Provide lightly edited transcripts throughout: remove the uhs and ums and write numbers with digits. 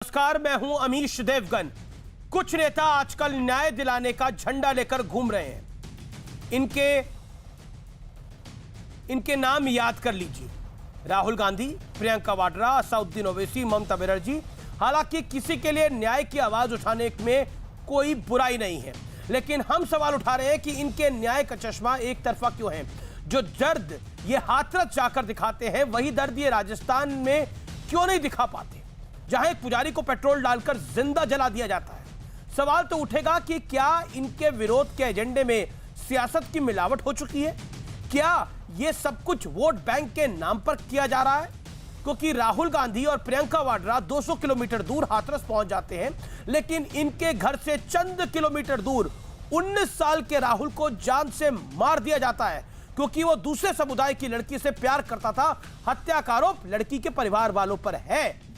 नमस्कार, मैं हूं अमीश देवगन। कुछ नेता आजकल न्याय दिलाने का झंडा लेकर घूम रहे हैं। इनके नाम याद कर लीजिए: राहुल गांधी, प्रियंका वाड्रा, असदुद्दीन ओवैसी, ममता बनर्जी। हालांकि किसी के लिए न्याय की आवाज उठाने में कोई बुराई नहीं है, लेकिन हम सवाल उठा रहे हैं कि इनके न्याय का चश्मा एक तरफा क्यों है। जो दर्द ये हाथरस जाकर दिखाते हैं, वही दर्द ये राजस्थान में क्यों नहीं दिखा पाते, जहां एक पुजारी को पेट्रोल डालकर जिंदा जला दिया जाता है। सवाल तो उठेगा कि क्या इनके विरोध के एजेंडे में सियासत की मिलावट हो चुकी है? क्या यह सब कुछ वोट बैंक के नाम पर किया जा रहा है? क्योंकि राहुल गांधी और प्रियंका वाड्रा 200 किलोमीटर दूर हाथरस पहुंच जाते हैं, लेकिन इनके घर से चंद किलोमीटर दूर 19 साल के राहुल को जान से मार दिया जाता है, क्योंकि वो दूसरे समुदाय की लड़की से प्यार करता था। हत्या का आरोप लड़की के परिवार वालों पर है।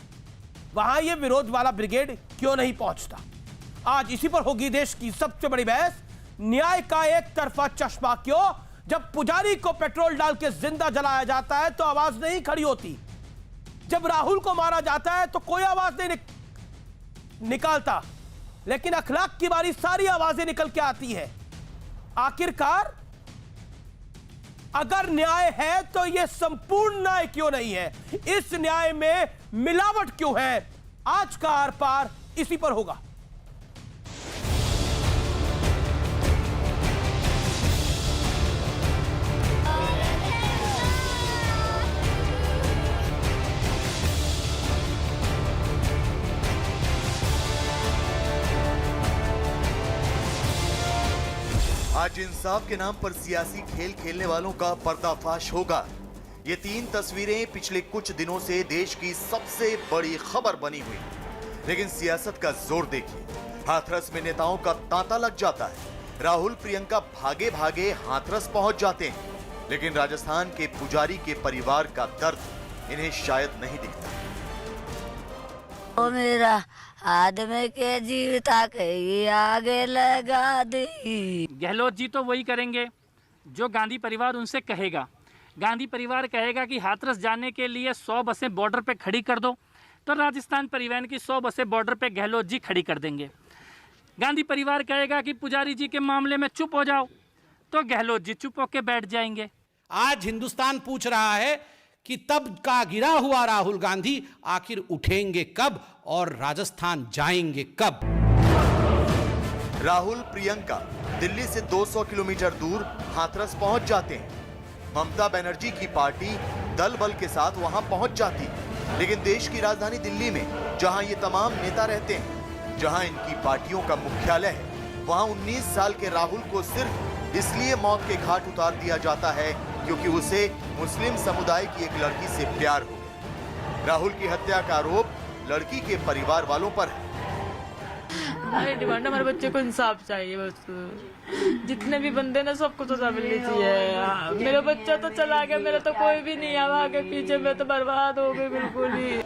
वहां ये विरोध वाला ब्रिगेड क्यों नहीं पहुंचता? आज इसी पर होगी देश की सबसे बड़ी बहस। न्याय का एक तरफा चश्मा क्यों? जब पुजारी को पेट्रोल डाल के जिंदा जलाया जाता है तो आवाज नहीं खड़ी होती। जब राहुल को मारा जाता है तो कोई आवाज नहीं निकालता, लेकिन अखलाक की बारी सारी आवाजें निकल के आती है। आखिरकार अगर न्याय है तो यह संपूर्ण न्याय क्यों नहीं है? इस न्याय में मिलावट क्यों है? आज का आर पार इसी पर होगा। आज इंसाफ के नाम पर सियासी खेल खेलने वालों का पर्दाफाश होगा। ये 3 तस्वीरें पिछले कुछ दिनों से देश की सबसे बड़ी खबर बनी हुई, लेकिन सियासत का जोर देखिए। हाथरस में नेताओं का तांता लग जाता है। राहुल प्रियंका भागे भागे हाथरस पहुंच जाते हैं, लेकिन राजस्थान के पुजारी के परिवार का दर्द इन्हें शायद नहीं दिखता। ओ मेरा आदमी के जीविता के आगे लगा दी। गहलोत जी तो वही करेंगे जो गांधी परिवार उनसे कहेगा। गांधी परिवार कहेगा कि हाथरस जाने के लिए 100 बसें बॉर्डर पे खड़ी कर दो, तो राजस्थान परिवहन की 100 बसें बॉर्डर पे गहलोत जी खड़ी कर देंगे। गांधी परिवार कहेगा कि पुजारी जी के मामले में चुप हो जाओ, तो गहलोत जी चुप होकर बैठ जाएंगे। आज हिंदुस्तान पूछ रहा है कि तब का गिरा हुआ राहुल गांधी आखिर उठेंगे कब और राजस्थान जाएंगे कब? राहुल प्रियंका दिल्ली से 200 किलोमीटर दूर हाथरस पहुंच जाते हैं। ममता बनर्जी की पार्टी दल बल के साथ वहां पहुंच जाती है, लेकिन देश की राजधानी दिल्ली में जहां ये तमाम नेता रहते हैं, जहां इनकी पार्टियों का मुख्यालय है, वहां 19 साल के राहुल को सिर्फ इसलिए मौत के घाट उतार दिया जाता है क्योंकि उसे मुस्लिम समुदाय की एक लड़की से प्यार हो गया। राहुल की हत्या का आरोप लड़की के परिवार वालों पर है। हमारी डिमांड, हमारे बच्चे को इंसाफ चाहिए। बस जितने भी बंदे ना, सबको तो सब मिलनी चाहिए। मेरा बच्चा तो चला गया, मेरा तो कोई भी नहीं है आगे पीछे, मैं तो बर्बाद हो गई बिल्कुल ही।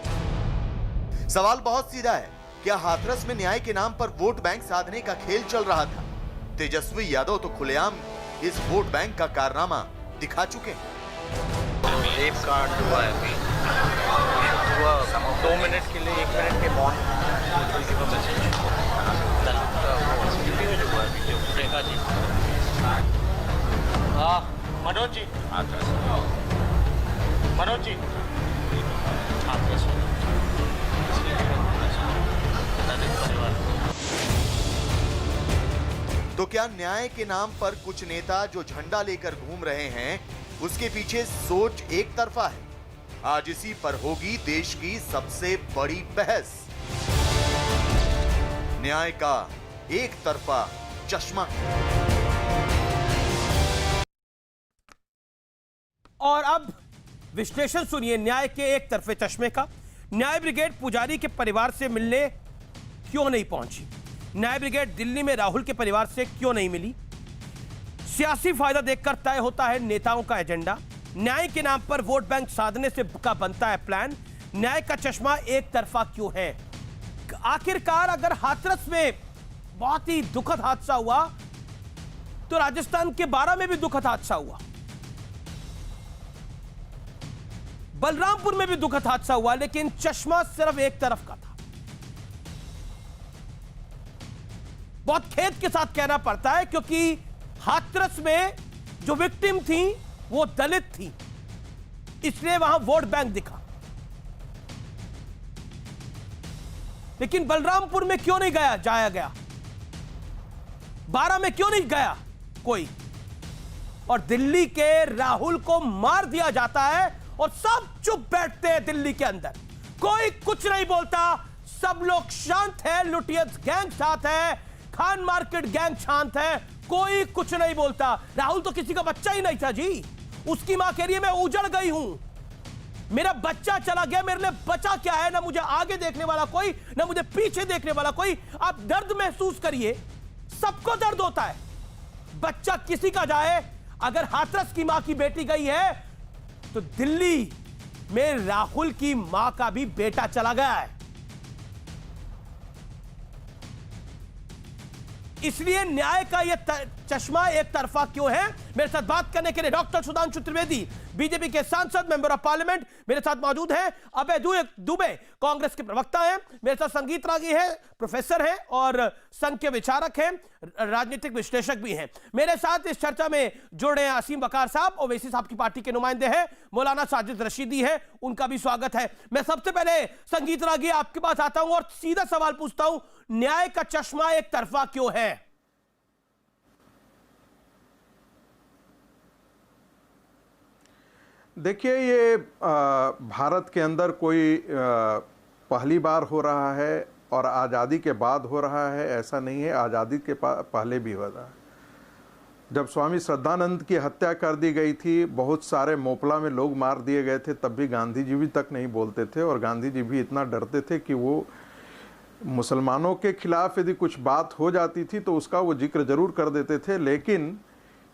सवाल बहुत सीधा है, क्या हाथरस में न्याय के नाम पर वोट बैंक साधने का खेल चल रहा था? तेजस्वी यादव तो खुलेआम इस वोट बैंक का कारनामा दिखा चुके हैं। रेप कांड हुआ है अभी, 2 मिनट के लिए 1 मिनट के मौन जी। मनोज जी, मनोज जी, तो क्या न्याय के नाम पर कुछ नेता जो झंडा लेकर घूम रहे हैं, उसके पीछे सोच एक तरफा है? आज इसी पर होगी देश की सबसे बड़ी बहस। न्याय का एक तरफा चश्मा। और अब विश्लेषण सुनिए न्याय के एक तरफे चश्मे का। न्याय ब्रिगेड पुजारी के परिवार से मिलने क्यों नहीं पहुंची? न्याय ब्रिगेड दिल्ली में राहुल के परिवार से क्यों नहीं मिली? सियासी फायदा देखकर तय होता है नेताओं का एजेंडा। न्याय के नाम पर वोट बैंक साधने से का बनता है प्लान। न्याय का चश्मा एक तरफा क्यों है? आखिरकार अगर हाथरस में बहुत ही दुखद हादसा हुआ तो राजस्थान के 12 में भी दुखद हादसा हुआ। बलरामपुर में भी दुखद हादसा हुआ, लेकिन चश्मा सिर्फ एक तरफ का था। बहुत खेद के साथ कहना पड़ता है, क्योंकि हाथरस में जो विक्टिम थी वो दलित थी, इसलिए वहां वोट बैंक दिखा। लेकिन बलरामपुर में क्यों नहीं जाया गया? बारा में क्यों नहीं गया कोई? और दिल्ली के राहुल को मार दिया जाता है और सब चुप बैठते हैं दिल्ली के अंदर, कोई कुछ नहीं बोलता, सब लोग शांत है। लुटियंस गैंग साथ है, खान मार्केट गैंग शांत है, कोई कुछ नहीं बोलता। राहुल तो किसी का बच्चा ही नहीं था जी, उसकी मां कह रही है मैं उजड़ गई हूं, मेरा बच्चा चला गया, मेरे लिए बचा क्या है? ना मुझे आगे देखने वाला कोई, ना मुझे पीछे देखने वाला कोई। आप दर्द महसूस करिए, सबको दर्द होता है, बच्चा किसी का जाए। अगर हाथरस की मां की बेटी गई है तो दिल्ली में राहुल की मां का भी बेटा चला गया है। इसलिए न्याय का यह चश्मा एक तरफा क्यों है? मेरे साथ बात करने के लिए डॉक्टर सुधांशु त्रिवेदी, बीजेपी के सांसद, मेंबर ऑफ पार्लियामेंट, मेरे साथ मौजूद हैं। अभय दुबे कांग्रेस के प्रवक्ता हैं। मेरे साथ संगीत रागी है, प्रोफेसर हैं और संघ के विचारक हैं, राजनीतिक विश्लेषक भी हैं। मेरे साथ इस चर्चा में जुड़े हैं असीम वकार साहब, ओवैसी साहब की पार्टी के नुमाइंदे हैं, मौलाना साजिद रशीदी है, उनका भी स्वागत है। मैं सबसे पहले संगीत रागी आपके पास आता हूं और सीधा सवाल पूछता हूं, न्याय का चश्मा एक तरफा क्यों है? देखिए, ये भारत के अंदर कोई पहली बार हो रहा है और आज़ादी के बाद हो रहा है, ऐसा नहीं है, आज़ादी के पहले भी हो रहा है। जब स्वामी श्रद्धानंद की हत्या कर दी गई थी, बहुत सारे मोपला में लोग मार दिए गए थे, तब भी गांधी जी भी तक नहीं बोलते थे और गांधी जी भी इतना डरते थे कि वो मुसलमानों के खिलाफ यदि कुछ बात हो जाती थी तो उसका वो जिक्र जरूर कर देते थे, लेकिन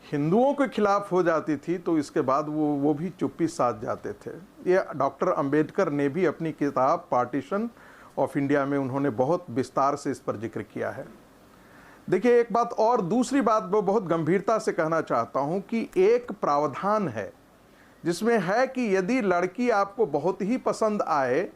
हिंदुओं के खिलाफ हो जाती थी तो इसके बाद वो भी चुप्पी साध जाते थे। ये डॉक्टर अंबेडकर ने भी अपनी किताब पार्टीशन ऑफ इंडिया में उन्होंने बहुत विस्तार से इस पर जिक्र किया है। देखिए, एक बात और दूसरी बात वो बहुत गंभीरता से कहना चाहता हूं कि एक प्रावधान है जिसमें है कि यदि लड़की आपको बहुत ही पसंद आए,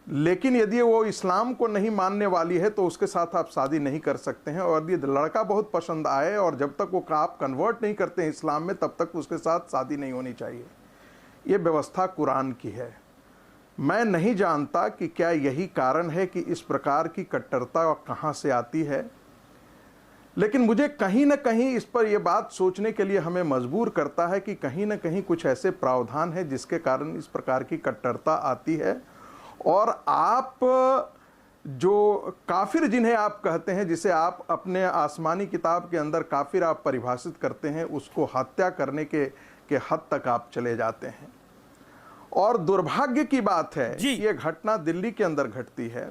लेकिन यदि वो इस्लाम को नहीं मानने वाली है तो उसके साथ आप शादी नहीं कर सकते हैं, और यदि लड़का बहुत पसंद आए और जब तक वो आप कन्वर्ट नहीं करते हैं इस्लाम में तब तक उसके साथ शादी नहीं होनी चाहिए। ये व्यवस्था कुरान की है। मैं नहीं जानता कि क्या यही कारण है कि इस प्रकार की कट्टरता कहाँ से आती है, लेकिन मुझे कहीं ना कहीं इस पर यह बात सोचने के लिए हमें मजबूर करता है कि कहीं ना कहीं कुछ ऐसे प्रावधान है जिसके कारण इस प्रकार की कट्टरता आती है। और आप जो काफिर जिन्हें आप कहते हैं, जिसे आप अपने आसमानी किताब के अंदर काफिर आप परिभाषित करते हैं, उसको हत्या करने के हद तक आप चले जाते हैं। और दुर्भाग्य की बात है, ये घटना दिल्ली के अंदर घटती है।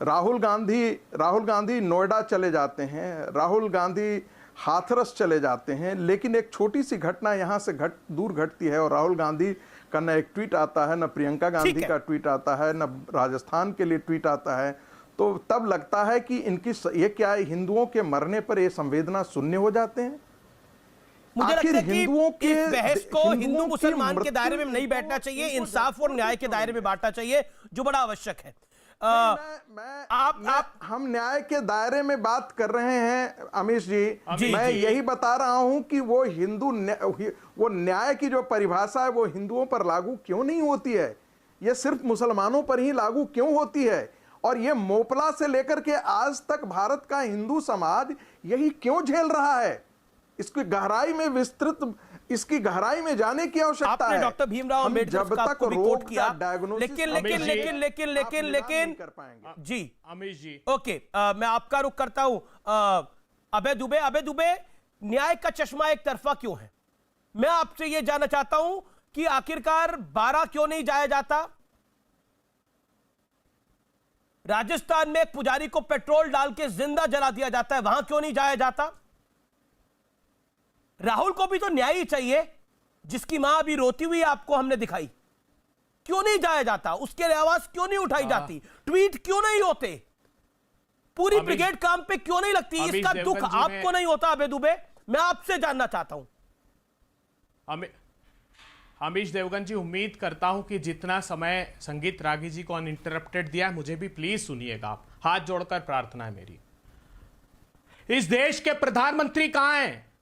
राहुल गांधी नोएडा चले जाते हैं, राहुल गांधी हाथरस चले जाते हैं, लेकिन एक छोटी सी घटना यहाँ से दूर घटती है और राहुल गांधी का न एक ट्वीट आता है, न प्रियंका गांधी का ट्वीट आता है, न राजस्थान के लिए ट्वीट आता है। तो तब लगता है कि इनकी ये क्या है, हिंदुओं के मरने पर ये संवेदना शून्य हो जाते हैं। मुझे लगता है कि इस बहस को हिंदू मुसलमान के दायरे में नहीं बैठना चाहिए, इंसाफ और न्याय के दायरे में बांटना चाहिए, जो बड़ा आवश्यक है। हम न्याय के दायरे में बात कर रहे हैं अमीश जी, मैं यही बता रहा हूं कि वो न्याय की जो परिभाषा है वो हिंदुओं पर लागू क्यों नहीं होती है, ये सिर्फ मुसलमानों पर ही लागू क्यों होती है। और ये मोपला से लेकर के आज तक भारत का हिंदू समाज यही क्यों झेल रहा है, इसकी गहराई में इसकी गहराई में जाने की आवश्यकता है। डॉक्टर भीमराव अम्बेडकर का आपको भी कोट किया, लेकिन जी अमीश जी, ओके, मैं आपका रुख करता हूं। अभय दुबे, न्याय का चश्मा एक तरफा क्यों है? मैं आपसे यह जानना चाहता हूं कि आखिरकार 12 क्यों नहीं जाया जाता? राजस्थान में एक पुजारी को पेट्रोल डाल के जिंदा जला दिया जाता है, वहां क्यों नहीं जाया जाता? राहुल को भी तो न्याय ही चाहिए, जिसकी मां अभी रोती हुई आपको हमने दिखाई, क्यों नहीं जाया जाता? उसके लिए आवाज क्यों नहीं उठाई जाती? ट्वीट क्यों नहीं होते? पूरी ब्रिगेड काम पे क्यों नहीं लगती? इसका दुख आपको नहीं होता? अभय दुबे, मैं आपसे जानना चाहता हूं। अमीश देवगन जी, उम्मीद करता हूं कि जितना समय संगीत रागी जी को अनइंटरप्टेड दिया है, मुझे भी प्लीज सुनिएगा आप, हाथ जोड़कर प्रार्थना है मेरी। इस देश के प्रधानमंत्री कहां हैं?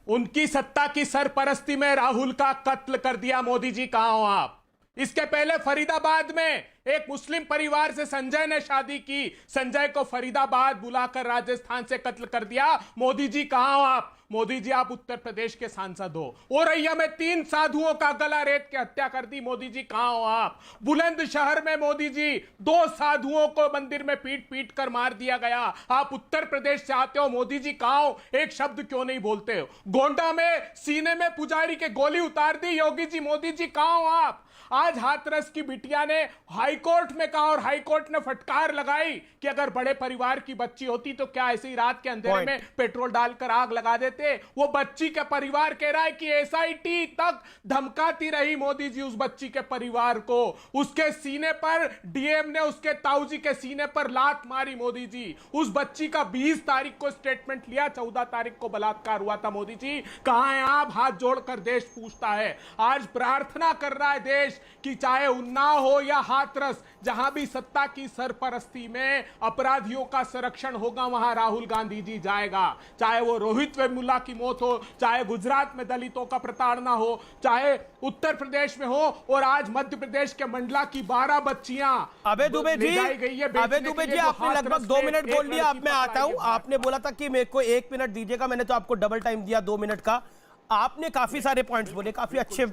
उनकी सत्ता की सरपरस्ती में राहुल का कत्ल कर दिया मोदी जी, कहां हो आप? इसके पहले फरीदाबाद में एक मुस्लिम परिवार से संजय ने शादी की, संजय को फरीदाबाद बुलाकर राजस्थान से कत्ल कर दिया। मोदी जी कहां हो आप? मोदी जी आप उत्तर प्रदेश के सांसद हो। औरैया में 3 साधुओं का गला रेत के हत्या कर दी। मोदी जी कहां हो आप? बुलंदशहर में मोदी जी 2 साधुओं को मंदिर में पीट पीट कर मार दिया गया। आप उत्तर प्रदेश से आते हो, मोदी जी कहां हो? एक शब्द क्यों नहीं बोलते हो? गोंडा में सीने में पुजारी के गोली उतार दी। योगी जी, मोदी जी कहां हो आप? आज हाथरस की बिटिया ने हाईकोर्ट में कहा और हाईकोर्ट ने फटकार लगाई कि अगर बड़े परिवार की बच्ची होती तो क्या ऐसे ही रात के अंधेरे में पेट्रोल डालकर आग लगा देते। वो बच्ची के परिवार कह रहा है कि एसआईटी तक धमकाती रही मोदी जी उस बच्ची के परिवार को। उसके सीने पर डीएम ने उसके ताऊजी के सीने पर लात मारी मोदी जी। उस बच्ची का 20 तारीख को स्टेटमेंट लिया, 14 तारीख को बलात्कार हुआ था। मोदी जी कहां हैं आप? हाथ जोड़कर देश पूछता है। आज प्रार्थना कर रहा है देश कि चाहे उन्नाव हो या हाथरस, जहां भी सत्ता की सरपरस्ती में अपराधियों का संरक्षण होगा वहां राहुल गांधी जी जाएगा। चाहे वो रोहित वेमुला की मौत हो, चाहे गुजरात में दलितों का प्रताड़ना हो, चाहे उत्तर प्रदेश में हो, और आज मध्य प्रदेश के मंडला की 12 बच्चियां अबे दुबे जी, अबे दुबे जी आपने लगभग 2 मिनट बोल लिया। अब मैं आता हूं। आपने बोला था कि मेरे को 1 मिनट दीजिएगा, मैंने तो आपको डबल टाइम दिया 2 मिनट का। आपने काफी सारे पॉइंट्स बोले, काफी अच्छे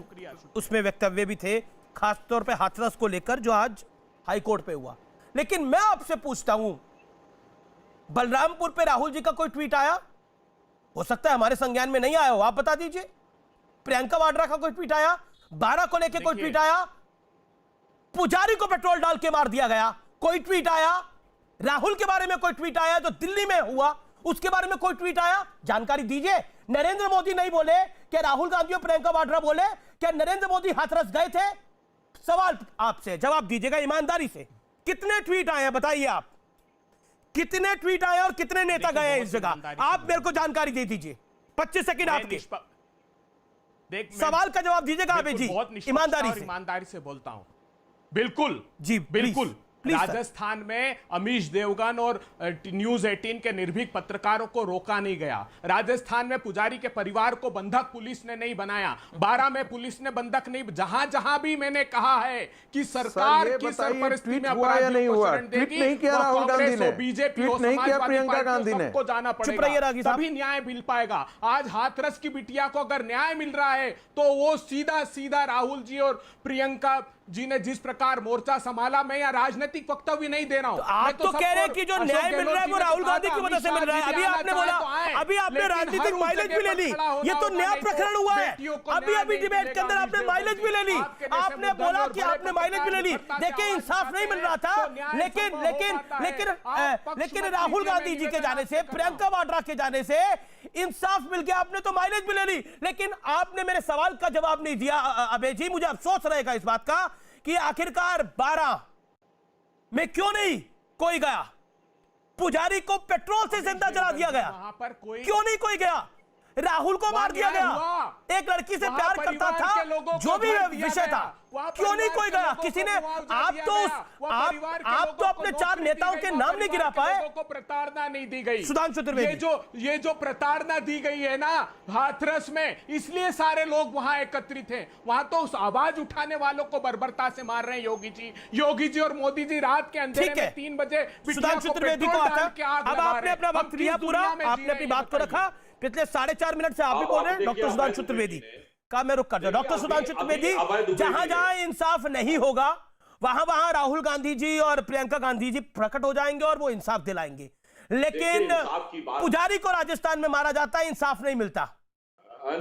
उसमें वक्तव्य भी थे, खासतौर पे हाथरस को लेकर जो आज हाईकोर्ट पे हुआ। लेकिन मैं आपसे पूछता हूं, बलरामपुर पे राहुल जी का कोई ट्वीट आया? हो सकता है हमारे संज्ञान में नहीं आया हो, आप बता दीजिए। प्रियंका वाड्रा का कोई ट्वीट आया? 12 को लेकर कोई ट्वीट आया? पुजारी को पेट्रोल डाल के मार दिया गया, कोई ट्वीट आया? राहुल के बारे में कोई ट्वीट आया जो दिल्ली में हुआ, उसके बारे में कोई ट्वीट आया? जानकारी दीजिए। नरेंद्र मोदी नहीं बोले क्या? राहुल गांधी और प्रियंका वाड्रा बोले क्या नरेंद्र मोदी हाथरस गए थे? सवाल आपसे, जवाब दीजिएगा ईमानदारी से। कितने ट्वीट आए हैं बताइए आप? कितने ट्वीट आए और कितने नेता गए हैं इस जगह? आप मेरे को जानकारी दे दीजिए। 25 सेकंड आपके। सवाल का जवाब दीजिएगा अबे जी, ईमानदारी से बोलता हूं। बिल्कुल जी, बिल्कुल। राजस्थान में अमीश देवगन और न्यूज 18 के निर्भीक पत्रकारों को रोका नहीं गया। राजस्थान में पुजारी के परिवार को बंधक पुलिस ने नहीं बनाया। 12 में पुलिस ने बंधक नहीं। जहां जहां भी मैंने कहा है कि सरकार की सरपरस्ती में अपराधियों को शरण देगी, नहीं किया राहुल गांधी ने, बीजेपी ट्वीट नहीं किया प्रियंका गांधी ने, सबको जाना पड़ेगा, तभी न्याय मिल पाएगा। आज हाथरस की बिटिया को अगर न्याय मिल रहा है तो वो सीधा सीधा राहुल जी और प्रियंका जी ने जिस प्रकार मोर्चा संभाला, मैं यहाँ राजनीतिक वक्तव्य नहीं दे रहा हूँ। आप तो कह रहे हैं कि जो न्याय मिल रहा है वो राहुल गांधी की वजह से मिल रहा है। अभी आपने बोला, अभी आपने राजनीतिक माइलेज भी ले ली। ये तो नया प्रकरण हुआ है। अभी डिबेट के अंदर आपने माइलेज भी ले ली। आपने बोला कि आपने माइलेज भी ले ली। देखिए इंसाफ नहीं मिल रहा था, लेकिन राहुल गांधी जी के जाने से, प्रियंका वाड्रा के जाने से इंसाफ मिल गया। आपने तो माइलेज भी ले ली, लेकिन आपने मेरे सवाल का जवाब नहीं दिया अबे जी। मुझे अफसोस रहेगा इस बात का कि आखिरकार 12 में क्यों नहीं कोई गया? पुजारी को पेट्रोल से जिंदा जला दिया गया, वहां पर कोई क्यों नहीं कोई गया? राहुल को मार दिया गया। एक लड़की से प्यार करता था, जो भी विषय था, क्यों नहीं कोई गया? किसी ने, आप तो अपने 4 नेताओं के नाम नहीं गिरा पाए। को प्रताड़ना नहीं दी गई। सुधांशु त्रिवेदी, ये जो प्रताड़ना दी गई है ना हाथरस में, इसलिए सारे लोग वहां एकत्रित हैं। वहां तो उस आवाज उठाने वालों को बर्बरता से मार रहे हैं योगी जी और मोदी जी। रात के अंधेरे में 3 बजे सुधांशु त्रिवेदी को आता। अब आपने अपना वक्त लिया पूरा, आपने अपनी बात को रखा। पिछले 4.5 मिनट से आप भी बोल रहे हैं। डॉक्टर सुधांशु त्रिवेदी का मैं रुक कर जाऊं। डॉक्टर सुधांशु त्रिवेदी, जहां जहां इंसाफ नहीं होगा वहां वहां राहुल गांधी जी और प्रियंका गांधी जी प्रकट हो जाएंगे और वो इंसाफ दिलाएंगे। लेकिन पुजारी को राजस्थान में मारा जाता है, इंसाफ नहीं मिलता।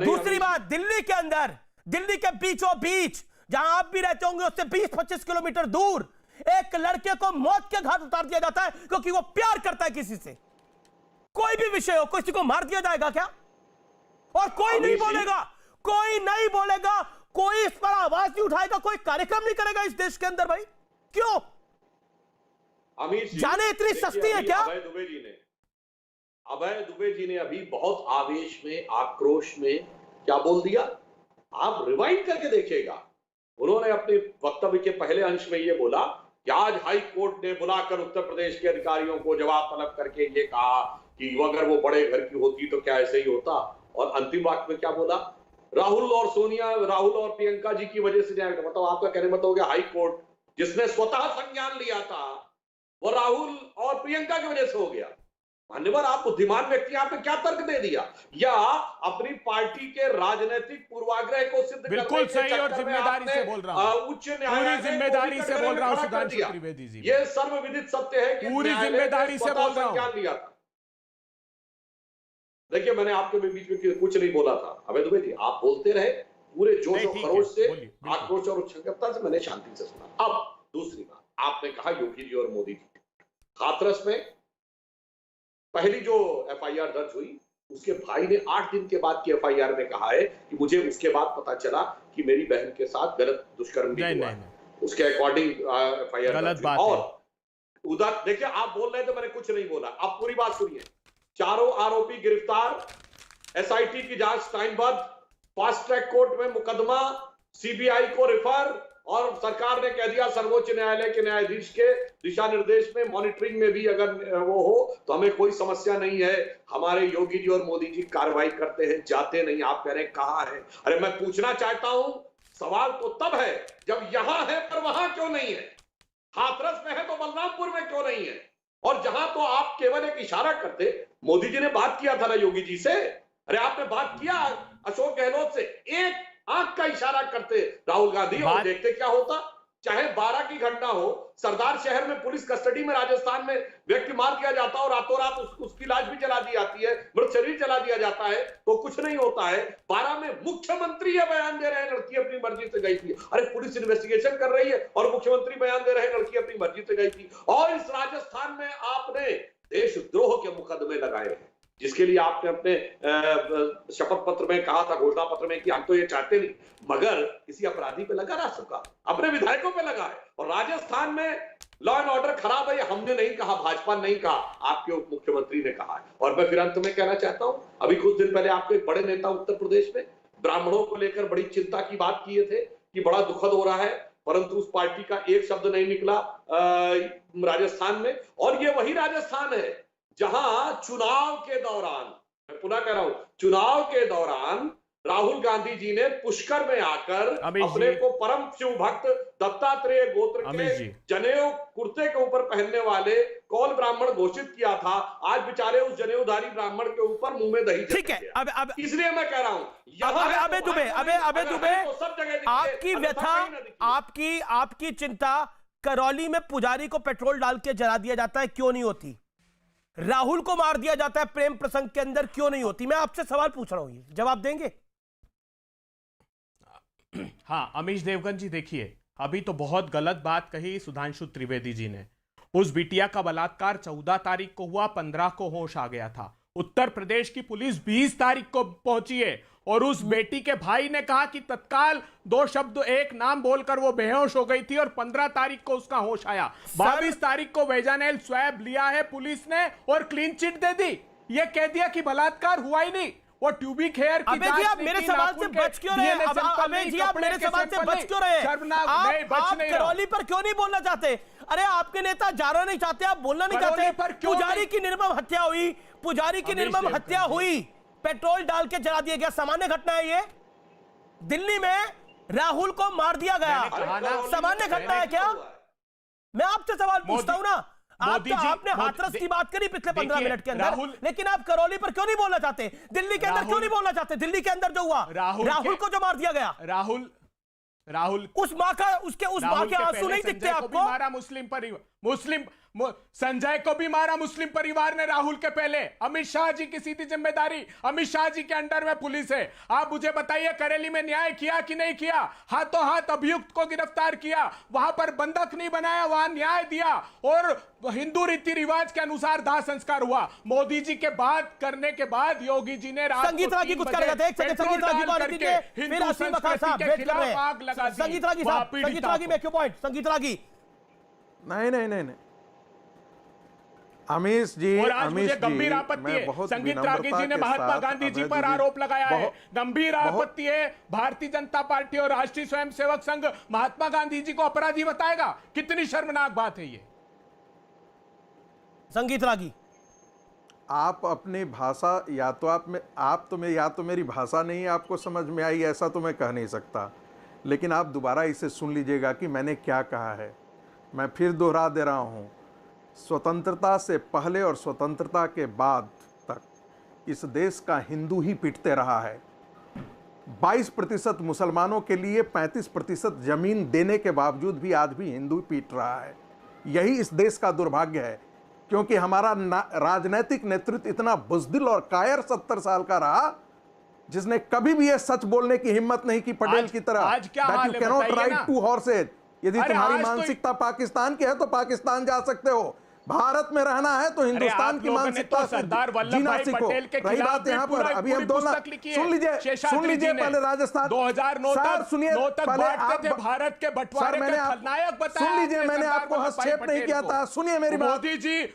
दूसरी बात, दिल्ली के अंदर, दिल्ली के बीचों बीच जहां आप भी रहते होंगे उससे 20-25 किलोमीटर दूर एक लड़के को मौत के घाट उतार दिया जाता है क्योंकि वो प्यार करता है किसी से। कोई भी विषय हो, किसी को मार दिया जाएगा क्या? और कोई नहीं बोलेगा, कोई नहीं बोलेगा, कोई इस पर आवाज नहीं उठाएगा, कोई कार्यक्रम नहीं करेगा इस देश के अंदर। भाई क्यों? जाने इतनी सस्ती है क्या? अभय दुबे जी ने अभी बहुत आवेश में, आक्रोश में क्या बोल दिया, आप रिवाइंड करके देखिएगा। उन्होंने अपने वक्तव्य के पहले अंश में यह बोला कि आज हाई कोर्ट ने बुलाकर उत्तर प्रदेश के अधिकारियों को जवाब तलब करके ये कहा कि वो अगर वो बड़े घर की होती तो क्या ऐसे ही होता। और अंतिम वाक्य में क्या बोला, राहुल और सोनिया, राहुल और प्रियंका जी की वजह से न्याय, मतलब आपका कहने मतलब हो गया हाई कोर्ट जिसने स्वतः संज्ञान लिया था वो राहुल और प्रियंका की वजह से हो गया। मान्यवर, आप बुद्धिमान व्यक्ति, आपने क्या तर्क दे दिया, या अपनी पार्टी के राजनीतिक पूर्वाग्रह को सिद्ध करने बिल्कुल के सही और चक्कर में जिम्मेदारी से आपने, बोल रहा हूं, उच्च न्यायालय पूरी जिम्मेदारी से बोल रहा हूं खड़ा कर सुधांशु दिया। त्रिवेदी जी, ये सर्वविदित सत्य है कि पूरी न्यायालय ने जिम्मेदारी से स्वतः बोल रहा हूं। संज्ञान लिया था। देखिए, मैंने आपके बीच में कुछ नहीं बोला था अभय दुबे जी, आप बोलते रहे पूरे जोश और खरोश से, आक्रोश और उच्छृंखलता से, मैंने शांति से सुना। अब दूसरी बात, आपने कहा योगी जी और मोदी जी, हाथरस में पहली जो एफआईआर दर्ज हुई उसके भाई ने 8 दिन के बाद की एफआईआर में कहा है कि मुझे उसके बाद पता चला कि मेरी बहन के साथ गलत दुष्कर्म भी हुआ है। उसके अकॉर्डिंग एफआईआर गलत बात और उधर देखिए, आप बोल रहे थे मैंने कुछ नहीं बोला, आप पूरी बात सुनिए। चारों आरोपी गिरफ्तार, एसआईटी की जांच टाइमबद्ध, फास्ट ट्रैक कोर्ट में मुकदमा, सीबीआई को रेफर, और सरकार ने कह दिया सर्वोच्च न्यायालय के न्यायाधीश के दिशा निर्देश में मॉनिटरिंग में भी अगर वो हो तो हमें कोई समस्या नहीं है। हमारे योगी जी और मोदी जी कार्रवाई करते हैं, जाते नहीं। आप कह रहे हैं कहां है? अरे मैं पूछना चाहता हूं, सवाल तो तब है जब यहां है पर वहां क्यों नहीं है, हाथरस में है तो बलरामपुर में क्यों नहीं है? और जहां तो आप केवल एक इशारा करते, मोदी जी ने बात किया था ना योगी जी से, अरे आपने बात किया अशोक गहलोत से, एक आंख का इशारा करते राहुल गांधी और देखते क्या होता। चाहे 12 की घटना हो, सरदार शहर में पुलिस कस्टडी में राजस्थान में व्यक्ति मार दिया जाता है और रातों रात उसकी लाश भी जला दी जाती है, मृत शरीर जला दिया जाता है, तो कुछ नहीं होता है। 12 में मुख्यमंत्री ये बयान दे रहे हैं लड़की अपनी मर्जी से गई थी। अरे पुलिस इन्वेस्टिगेशन कर रही है और मुख्यमंत्री बयान दे रहे हैं लड़की अपनी मर्जी से गई थी। और इस राजस्थान में आपने देशद्रोह के मुकदमे लगाए हैं, जिसके लिए आपने अपने शपथ पत्र में कहा था, घोषणा पत्र में, कि हम तो ये चाहते नहीं, मगर किसी अपराधी पे लगा राष्ट्र का, अपने विधायकों पे लगा है। और राजस्थान में लॉ एंड ऑर्डर खराब है, हमने नहीं कहा, भाजपा ने नहीं कहा, आपके उप मुख्यमंत्री ने कहा है। और मैं फिर अंत में कहना चाहता हूं, अभी कुछ दिन पहले आपके एक बड़े नेता उत्तर प्रदेश में ब्राह्मणों को लेकर बड़ी चिंता की बात किए थे कि बड़ा दुखद हो रहा है, परंतु उस पार्टी का एक शब्द नहीं निकला राजस्थान में। और ये वही राजस्थान है जहां चुनाव के दौरान, मैं पुनः कह रहा हूं, चुनाव के दौरान राहुल गांधी जी ने पुष्कर में आकर अपने को परम शिव भक्त दत्तात्रेय गोत्र के जनेऊ कुर्ते के ऊपर पहनने वाले कौल ब्राह्मण घोषित किया था। आज बेचारे उस जनेऊधारी ब्राह्मण के ऊपर मुंह में दही, ठीक है। अब इसलिए मैं कह रहा हूं, अबे दुबे, सब जगह आपकी व्यथा, आपकी चिंता, करौली में पुजारी को पेट्रोल डाल के जला दिया जाता है, क्यों नहीं होती? राहुल को मार दिया जाता है प्रेम प्रसंग के अंदर, क्यों नहीं होती? मैं आपसे सवाल पूछ रहा हूं, ये जवाब देंगे? हाँ, अमीश देवगन जी, देखिए, अभी तो बहुत गलत बात कही सुधांशु त्रिवेदी जी ने। उस बिटिया का बलात्कार 14 तारीख को हुआ, 15 को होश आ गया था। उत्तर प्रदेश की पुलिस 20 तारीख को पहुंची है और उस बेटी के भाई ने कहा कि तत्काल 2 शब्द, एक नाम बोलकर वो बेहोश हो गई थी और 15 तारीख को उसका होश आया। 22 तारीख को वेजानेल स्वैब लिया है पुलिस ने और क्लीन चिट दे दी। ये कह दिया कि बलात्कार हुआ ही नहीं। वो ट्यूबिक हेयर की जांच, आप मेरे सवाल से बच क्यों रहे हैं? अबे जी, आप मेरे सवाल से बच क्यों रहे हैं? आप करौली पर क्यों नहीं बोलना चाहते? अरे आपके नेता जाना नहीं चाहते, आप बोलना नहीं चाहते। पुजारी की निर्मम हत्या हुई, पुजारी की निर्मम हत्या हुई, पेट्रोल डाल के जला दिया गया, सामान्य घटना है ये? दिल्ली में राहुल को मार दिया गया, सामान्य घटना है क्या? मैं आपसे सवाल पूछता हूं ना, आपने हाथरस की बात करी पिछले 15 मिनट के अंदर, लेकिन आप करौली पर क्यों नहीं बोलना चाहते? दिल्ली के अंदर क्यों नहीं बोलना चाहते? दिल्ली के अंदर जो हुआ, राहुल को जो मार दिया गया, राहुल उस मां का, उस मां के आंसू नहीं दिखते आपको? मारा मुस्लिम संजय को भी मारा मुस्लिम परिवार ने राहुल के पहले। अमित शाह जी की सीधी जिम्मेदारी, अमित शाह जी के अंडर में पुलिस है। आप मुझे बताइए, करेली में न्याय किया कि नहीं किया? हाथों हाथ अभियुक्त को गिरफ्तार किया, वहां पर बंधक नहीं बनाया, वहां न्याय दिया और हिंदू रीति रिवाज के अनुसार दाह संस्कार हुआ। मोदी जी के बात करने के बाद योगी जी ने संगीत रागी कुछ कर रहे थे, संगीत रागी बात कीजिए, फिर असीम बखार साहब वेट कर रहे हैं। संगीत रागी साहब, संगीत रागी में क्यों पॉइंट? संगीत रागी नहीं, अमीश जी, और आज मुझे गंभीर आपत्ति है, संगीत रागी जी ने महात्मा गांधी जी पर आरोप लगाया है, गंभीर आपत्ति है। भारतीय जनता पार्टी और राष्ट्रीय स्वयंसेवक संघ महात्मा गांधी जी को अपराधी बताएगा? कितनी शर्मनाक बात है ये। संगीत रागी, आप अपनी भाषा या तो मेरी भाषा नहीं आपको समझ में आई, ऐसा तो मैं कह नहीं सकता, लेकिन आप दोबारा इसे सुन लीजिएगा कि मैंने क्या कहा है। मैं फिर दोहरा दे रहा हूँ, स्वतंत्रता से पहले और स्वतंत्रता के बाद तक इस देश का हिंदू ही पिटते रहा है। 22% मुसलमानों के लिए 35% जमीन देने के बावजूद भी आज भी हिंदू पीट रहा है। यही इस देश का दुर्भाग्य है, क्योंकि हमारा राजनीतिक नेतृत्व इतना बुज़दिल और कायर 70 साल का रहा, जिसने कभी भी यह सच बोलने की हिम्मत नहीं की पटेल की तरह। आज क्या हाल है बताइए ना। 2 हॉर्सेज। यदि अरे तुम्हारी आज तो मानसिकता पाकिस्तान की है तो पाकिस्तान जा सकते हो, भारत में रहना है तो हिंदुस्तान की मानसिकता सरदार वल्लभ भाई पटेल के रही बात यहाँ पर। अभी हम सुन लीजिए पहले राजस्थान 2009 तक बांटते थे भारत के बंटवारे के खलनायक बताया। सुन लीजिए, मैंने आपको हस्तक्षेप नहीं किया था। सुनिए मेरी बात, मोदी जी